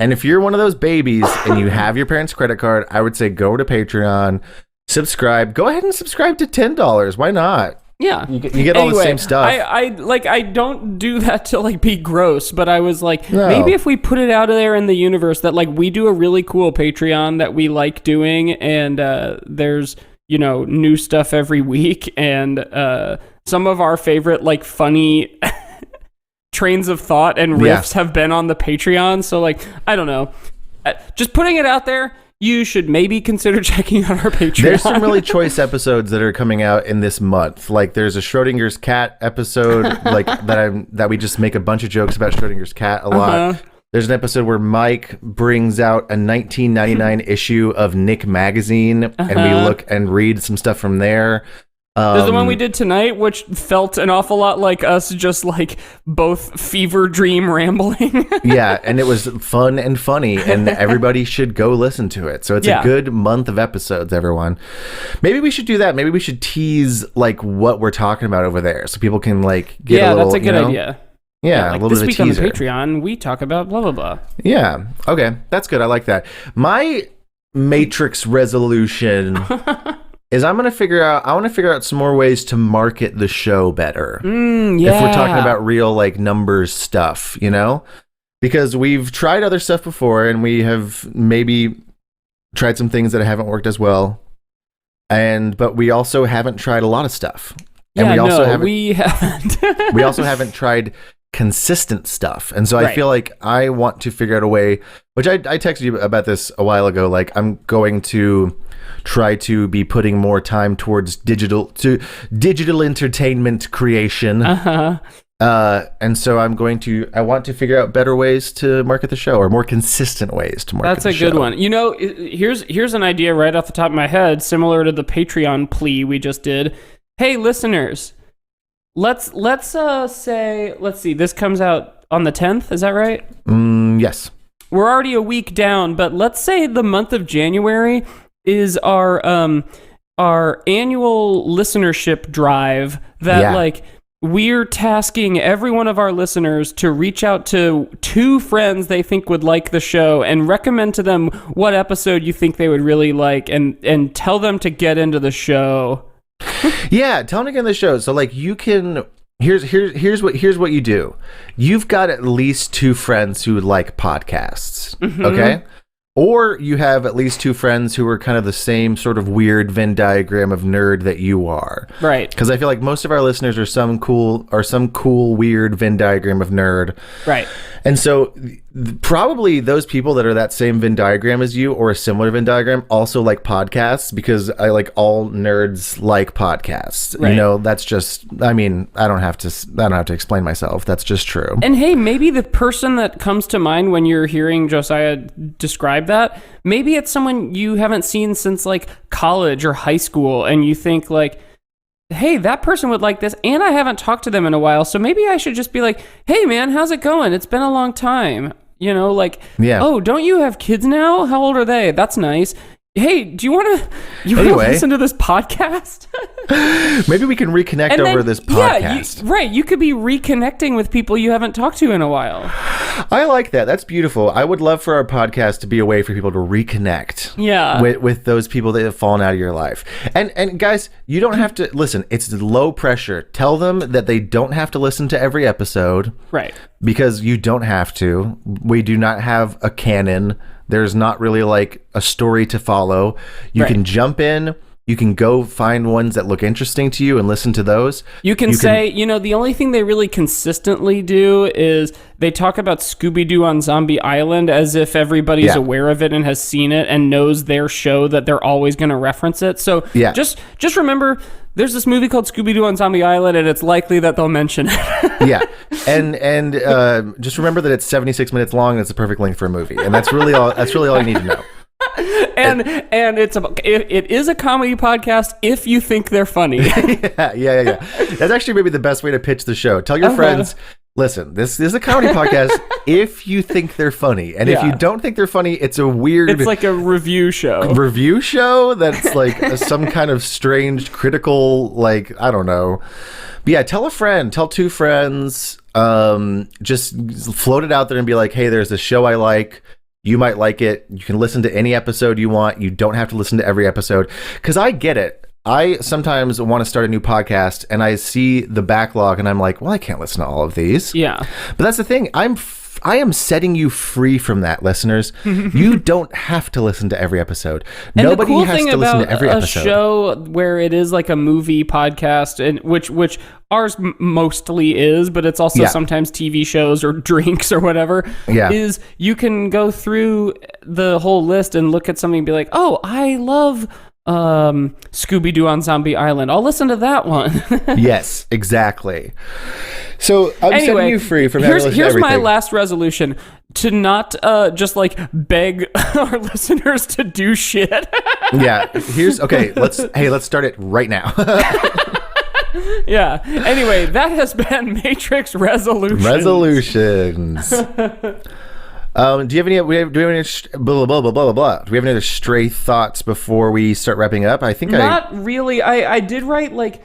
And if you're one of those babies and you have your parents' credit card, I would say go to Patreon, subscribe. Go ahead and subscribe to $10. Why not? Yeah, you get all the same stuff. I don't do that to like be gross, but I was like, maybe if we put it out there in the universe that like we do a really cool Patreon that we like doing, and there's new stuff every week, and some of our favorite like funny trains of thought and riffs have been on the Patreon. So like I don't know, just putting it out there. you should maybe consider checking out our Patreon. There's some really choice episodes that are coming out in this month. Like there's a Schrodinger's cat episode, like that we just make a bunch of jokes about Schrodinger's cat a lot. There's an episode where Mike brings out a 1999 issue of Nick magazine, and we look and read some stuff from there. There's the one we did tonight, which felt an awful lot like us just like both fever dream rambling. Yeah, and it was fun and funny, and everybody should go listen to it. So it's a good month of episodes, everyone. Maybe we should do that. Maybe we should tease like what we're talking about over there, so people can like get a little. Yeah, that's a good idea. Yeah, like a little this bit week of a teaser. on the Patreon, we talk about blah blah blah. Yeah. Okay, that's good. I like that. My Matrix resolution. Is I want to figure out some more ways to market the show better. Yeah. If we're talking about real like numbers stuff, you know? Because we've tried other stuff before and we have maybe tried some things that haven't worked as well. But we also haven't tried a lot of stuff. And we haven't. We also haven't tried consistent stuff. And so I feel like I want to figure out a way, which I texted you about this a while ago, like I'm going to try to be putting more time towards digital entertainment creation. And so I want to figure out better ways to market the show, or more consistent ways to market the show. That's a good one. You know, here's an idea right off the top of my head, similar to the Patreon plea we just did. Hey, listeners, let's see, this comes out on the 10th, is that right? Yes. We're already a week down, but let's say the month of January is our annual listenership drive that like we're tasking every one of our listeners to reach out to 2 friends they think would like the show and recommend to them what episode you think they would really like, and tell them to get into the show. Yeah, tell them to get into the show. So like you can here's what you do. You've got at least 2 friends who like podcasts. Okay? Or you have at least 2 friends who are kind of the same sort of weird Venn diagram of nerd that you are. Right. Because I feel like most of our listeners are some cool weird Venn diagram of nerd. Right. And so probably those people that are that same Venn diagram as you, or a similar Venn diagram, also like podcasts, because I like all nerds like podcasts. Right. You know, that's just, I mean, I don't have to explain myself. That's just true. And hey, maybe the person that comes to mind when you're hearing Josiah describe that, maybe it's someone you haven't seen since like college or high school, and you think like, hey, that person would like this, and I haven't talked to them in a while, so maybe I should just be like, hey man, how's it going? It's been a long time. You know, like, oh, don't you have kids now? How old are they? That's nice. Hey, do you want to listen to this podcast? Maybe we can reconnect over this podcast. Yeah, you could be reconnecting with people you haven't talked to in a while. I like that. That's beautiful. I would love for our podcast to be a way for people to reconnect. Yeah. With those people that have fallen out of your life. And guys, you don't have to listen. It's low pressure. Tell them that they don't have to listen to every episode. Right. Because you don't have to. We do not have a canon. There's not really like a story to follow. You can jump in. You can go find ones that look interesting to you and listen to those. You can say, you know, the only thing they really consistently do is they talk about Scooby-Doo on Zombie Island as if everybody's aware of it and has seen it and knows their show, that they're always going to reference it. So just remember, there's this movie called Scooby-Doo on Zombie Island, and it's likely that they'll mention it. Yeah. And just remember that it's 76 minutes long and it's the perfect length for a movie. And that's really all you need to know. And it is a comedy podcast if you think they're funny. Yeah. That's actually maybe the best way to pitch the show. Tell your friends, listen, this is a comedy podcast if you think they're funny. And if you don't think they're funny, it's a weird... It's like a review show. Review show that's like some kind of strange critical, like, I don't know. But yeah, tell a friend, tell 2 friends, just float it out there and be like, hey, there's a show I like. You might like it. You can listen to any episode you want. You don't have to listen to every episode. Because I get it. I sometimes want to start a new podcast and I see the backlog and I'm like, well, I can't listen to all of these. Yeah. But that's the thing. I am setting you free from that, listeners. You don't have to listen to every episode. And Nobody the cool has thing to listen about to every a episode. show where it is like a movie podcast, and which ours mostly is, but it's also sometimes TV shows or drinks or whatever. Yeah. Is you can go through the whole list and look at something and be like, oh, I love Scooby-Doo on Zombie Island. I'll listen to that one. Yes, exactly. So I'm setting you free from having to listen to here's everything. my last resolution: to not just like beg our listeners to do shit. Yeah. Let's start it right now. Yeah. Anyway, that has been Matrix Resolutions. Resolutions. Do you have any? Do we have any? Blah blah blah blah blah blah. Do we have any other stray thoughts before we start wrapping up? I think not really. I did write like,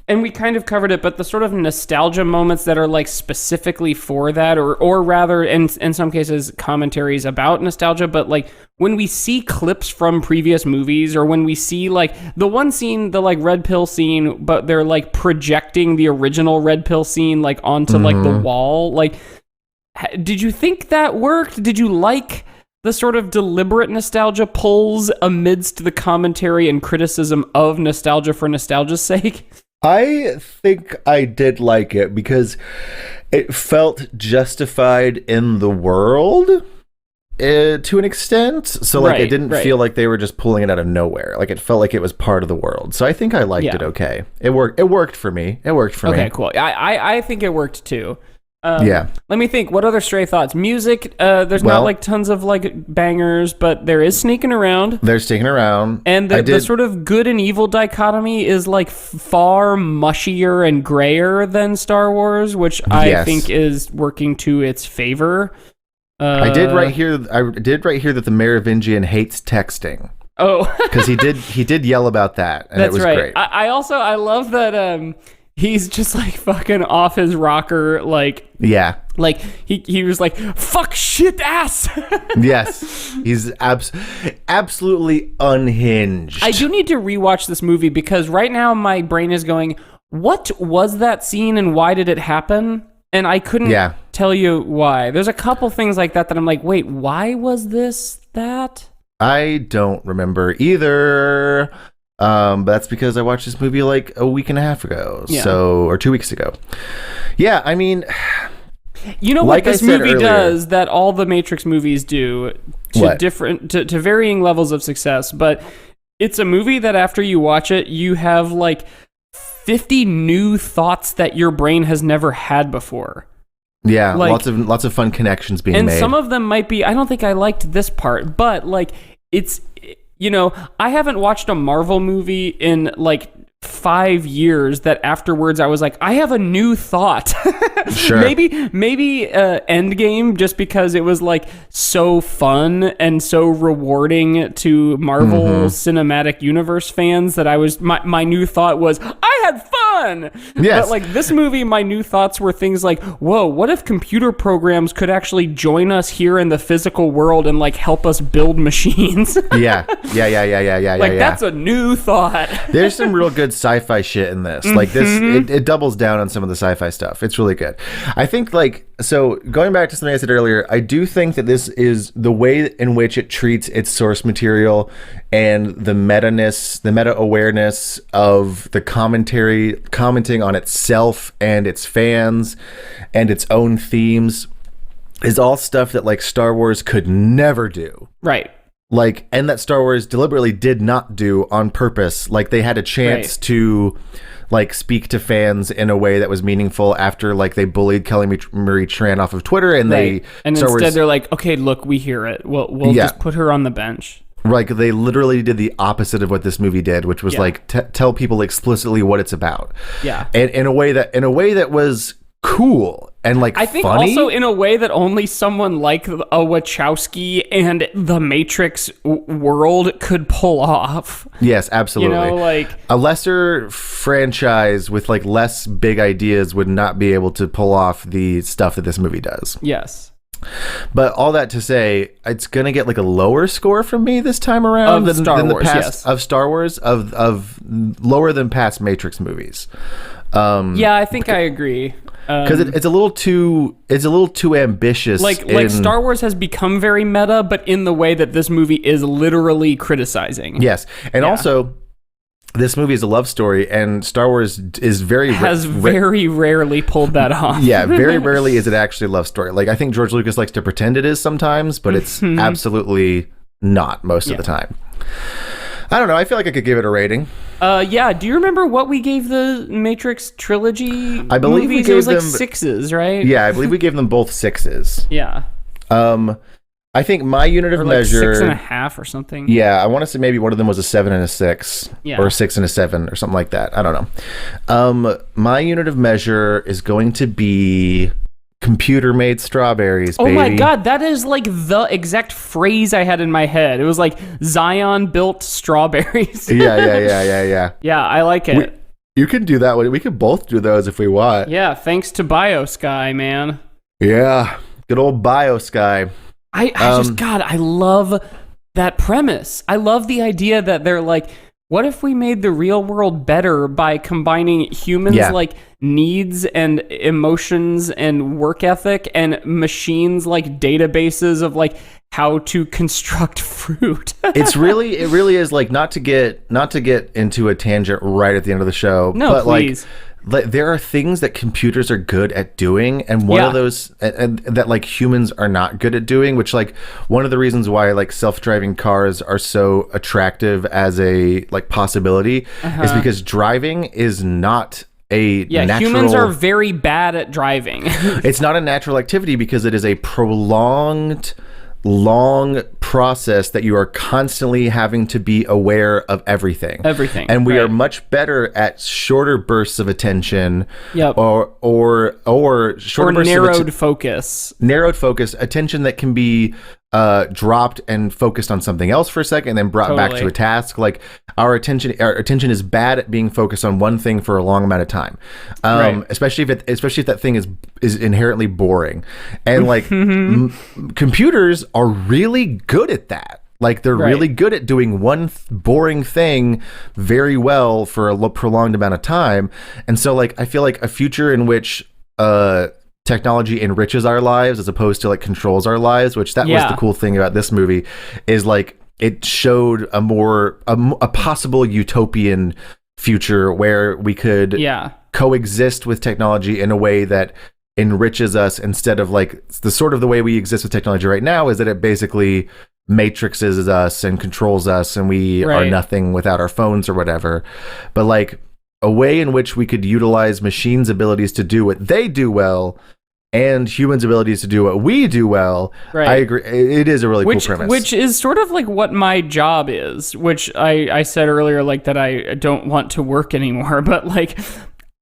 and we kind of covered it, but the sort of nostalgia moments that are like specifically for that, or rather, in some cases, commentaries about nostalgia. But like when we see clips from previous movies, or when we see like the one scene, the like red pill scene, but they're like projecting the original red pill scene like onto like the wall, like. Did you think that worked? Did you like the sort of deliberate nostalgia pulls amidst the commentary and criticism of nostalgia for nostalgia's sake? I think I did like it because it felt justified in the world to an extent. So like it didn't feel like they were just pulling it out of nowhere. Like it felt like it was part of the world. So I think I liked it okay. It worked for me. Okay, cool. I think it worked too. Yeah. Let me think. What other stray thoughts? Music. There's not like tons of like bangers, but there is sneaking around. They're sneaking around. And the sort of good and evil dichotomy is like far mushier and grayer than Star Wars, which I think is working to its favor. I did write here that the Merovingian hates texting. Oh, because he did yell about that, and that's it was right. great. I love that. He's just like fucking off his rocker, like like he was like fuck shit ass. Yes, he's absolutely unhinged. I do need to rewatch this movie because right now my brain is going, what was that scene and why did it happen? And I couldn't tell you why. There's a couple things like that I'm like, wait, why was this that? I don't remember either. But that's because I watched this movie like a week and a half ago, or 2 weeks ago. Yeah, I mean, you know what this movie does that all the Matrix movies do to varying levels of success, but it's a movie that after you watch it, you have like 50 new thoughts that your brain has never had before. Yeah, like, lots of fun connections being made. And some of them might be, I don't think I liked this part, but like it's, you know, I haven't watched a Marvel movie in like 5 years that afterwards I was like, I have a new thought. Sure. maybe Endgame, just because it was like so fun and so rewarding to Marvel Cinematic Universe fans that I was my new thought was I had fun. Yes. But like this movie, my new thoughts were things like, whoa, what if computer programs could actually join us here in the physical world and like help us build machines? Yeah. Like that's a new thought. There's some real good sci-fi shit in this. Like this, it doubles down on some of the sci-fi stuff. It's really good. I think so going back to something I said earlier, I do think that this is the way in which it treats its source material and the meta awareness of the commenting on itself and its fans and its own themes is all stuff that like Star Wars could never do. Right. Like, and that Star Wars deliberately did not do on purpose. Like, they had a chance to, like, speak to fans in a way that was meaningful after, like, they bullied Kelly Marie Tran off of Twitter, and instead they're like, okay, look, we hear it. We'll just put her on the bench. Like, they literally did the opposite of what this movie did, which was like tell people explicitly what it's about. Yeah, and in a way that was cool and like I think funny. Also in a way that only someone like a Wachowski and the Matrix world could pull off. Yes, absolutely. You know, like a lesser franchise with like less big ideas would not be able to pull off the stuff that this movie does. Yes. But all that to say, it's gonna get like a lower score from me this time around Of Star than the Wars, past yes. of Star Wars of lower than past Matrix movies. Yeah, I think I agree. Because it's a little too ambitious. Like Star Wars has become very meta, but in the way that this movie is literally criticizing. Yes, and also this movie is a love story, and Star Wars is very rarely pulled that off. Yeah, very rarely is it actually a love story. Like I think George Lucas likes to pretend it is sometimes, but it's absolutely not most of the time. I don't know. I feel like I could give it a rating. Yeah. Do you remember what we gave the Matrix trilogy? I believe we movies? gave It was like them 6s, right? Yeah, I believe we gave them both 6s. Yeah. I think my unit of Or like measure 6.5 or something. Yeah, I want to say maybe one of them was a 7 and a 6, or a 6 and a 7, or something like that. I don't know. My unit of measure is going to be computer-made strawberries. Oh baby. my god, that is like the exact phrase I had in my head. It was like Zion built strawberries. Yeah. Yeah, I like it. You can do that one. We could both do those if we want. Yeah, thanks to BioSky, man. Yeah, good old BioSky. I love that premise. I love the idea that they're like, what if we made the real world better by combining humans' like needs and emotions and work ethic and machines like databases of like how to construct fruit. It really is like not to get into a tangent right at the end of the show. No, but please. Like there are things that computers are good at doing, and one of those and that like humans are not good at doing, which like one of the reasons why like self-driving cars are so attractive as a like possibility is because driving is not a natural... humans are very bad at driving. It's not a natural activity because it is a prolonged, long process that you are constantly having to be aware of everything. And we are much better at shorter bursts of attention. Or shorter bursts narrowed focus. Narrowed focus, attention that can be dropped and focused on something else for a second and then brought back to a task. Like our attention is bad at being focused on one thing for a long amount of time. Especially if that thing is inherently boring. And like computers are really good at that. Like they're really good at doing one boring thing very well for a prolonged amount of time. And so like I feel like a future in which technology enriches our lives as opposed to like controls our lives, which that was the cool thing about this movie, is like it showed a possible utopian future where we could coexist with technology in a way that enriches us, instead of like the way we exist with technology right now is that it basically matrixes us and controls us, and we are nothing without our phones or whatever. But like a way in which we could utilize machines' abilities to do what they do well and humans' abilities to do what we do well. I agree. It is a really cool premise. Which is sort of like what my job is, which I said earlier, like that I don't want to work anymore, but like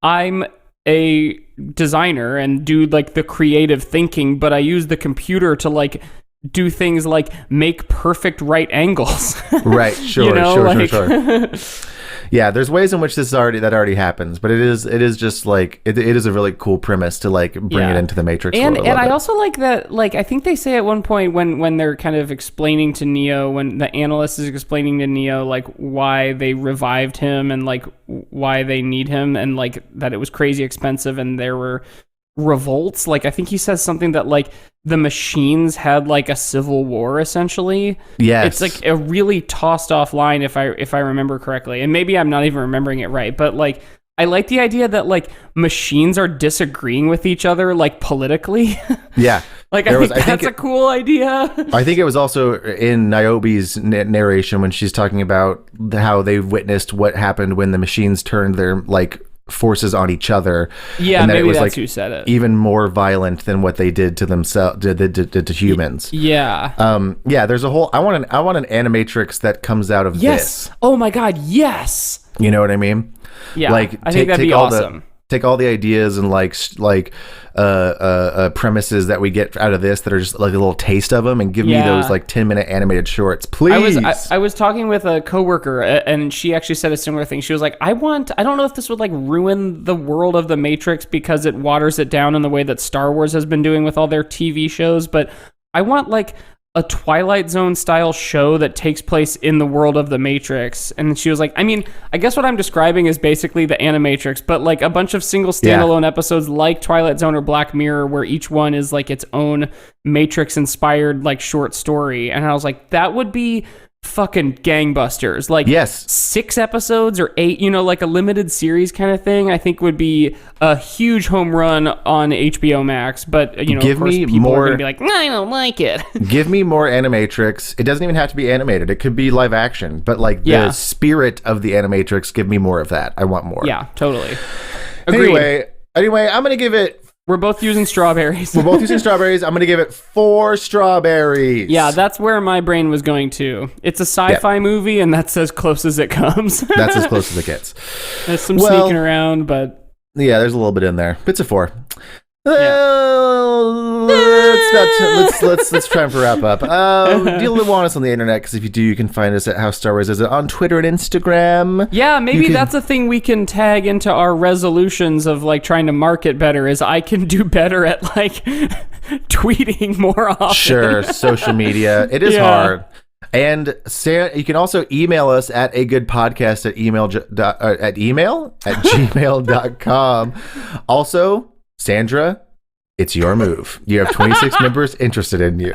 I'm a designer and do like the creative thinking, but I use the computer to like do things like make perfect right angles. Right. Sure. You know, sure. Yeah, there's ways in which that already happens, but it is just like it is a really cool premise to like bring it into the Matrix world. And I also like that, like I think they say at one point when they're kind of explaining to Neo, when the analyst is explaining to Neo like why they revived him and like why they need him, and like that it was crazy expensive and there were revolts. Like I think he says something that like the machines had like a civil war essentially. Yes, it's like a really tossed off line if I remember correctly, and maybe I'm not even remembering it right, but like I like the idea that like machines are disagreeing with each other like politically. Yeah. Like I think that's a cool idea. I think it was also in Niobe's narration when she's talking about how they witnessed what happened when the machines turned their like forces on each other. Yeah, and that maybe it was that's like who said it. Even more violent than what they did to themselves, did to humans. Yeah. Yeah. There's a whole. I want an animatrix that comes out of this. Oh my god. Yes. You know what I mean? Yeah. Like I think that'd be awesome. Take all the ideas and premises that we get out of this that are just like a little taste of them, and give me those like 10-minute animated shorts, please. I was talking with a coworker, and she actually said a similar thing. She was like, I don't know if this would like ruin the world of the Matrix because it waters it down in the way that Star Wars has been doing with all their TV shows, but I want like a Twilight Zone style show that takes place in the world of the Matrix. And she was like, I mean, I guess what I'm describing is basically the Animatrix, but like a bunch of single standalone episodes like Twilight Zone or Black Mirror, where each one is like its own Matrix inspired like short story. And I was like, that would be fucking gangbusters. Like 6 episodes or 8, like a limited series kind of thing, I think would be a huge home run on HBO Max. But give of course, me people more, are gonna be like, I don't like it. Give me more Animatrix. It doesn't even have to be animated. It could be live action, but like the spirit of the Animatrix, give me more of that. I want more. Yeah, totally. Agreed. Anyway, I'm gonna give it. We're both using strawberries. I'm going to give it 4 strawberries. Yeah, that's where my brain was going to. It's a sci-fi movie, and that's as close as it comes. That's as close as it gets. There's some sneaking around, but... Yeah, there's a little bit in there. It's a 4. Let's try and wrap up. Do you want us on the internet? Because if you do, you can find us at How Star Wars Is It on Twitter and Instagram. Yeah, maybe that's a thing we can tag into our resolutions of like trying to market better. Is I can do better at like tweeting more often. Sure, social media. It is hard. And you can also email us at agoodpodcast at gmail.com. Also, Sandra, it's your move. You have 26 members interested in you.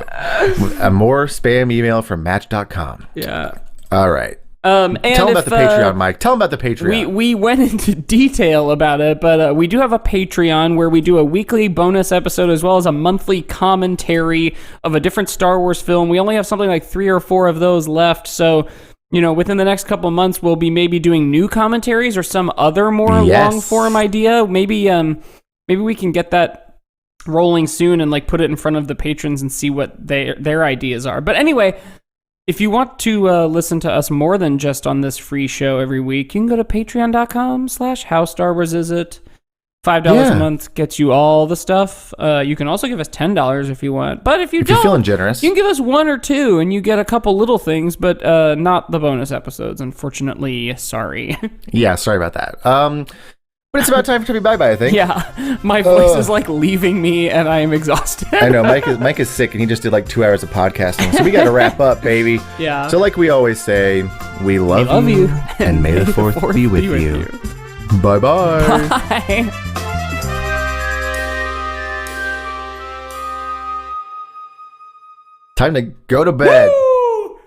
A more spam email from Match.com. Yeah. All right. And tell them about the Patreon, Mike. Tell them about the Patreon. We went into detail about it, but we do have a Patreon where we do a weekly bonus episode as well as a monthly commentary of a different Star Wars film. We only have something like 3 or 4 of those left, so within the next couple of months, we'll be maybe doing new commentaries or some other more long-form idea. Maybe we can get that rolling soon and like put it in front of the patrons and see what their ideas are. But anyway, if you want to listen to us more than just on this free show every week, you can go to patreon.com/howstarwarsisit. $5 a month gets you all the stuff. You can also give us $10 if you want. But if you're feeling generous, you can give us 1 or 2 and you get a couple little things, but not the bonus episodes, unfortunately. Sorry. Yeah, sorry about that. But it's about time for me bye-bye, I think. Yeah, my voice is like leaving me and I am exhausted. I know, Mike is sick and he just did like 2 hours of podcasting, so we got to wrap up, baby. Yeah. So like we always say, we love you and may the 4th be with you. Bye-bye. Bye. Time to go to bed. Woo!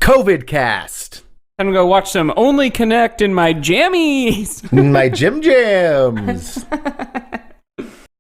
COVID cast. I'm gonna go watch some Only Connect in my jammies. My Jim Jams.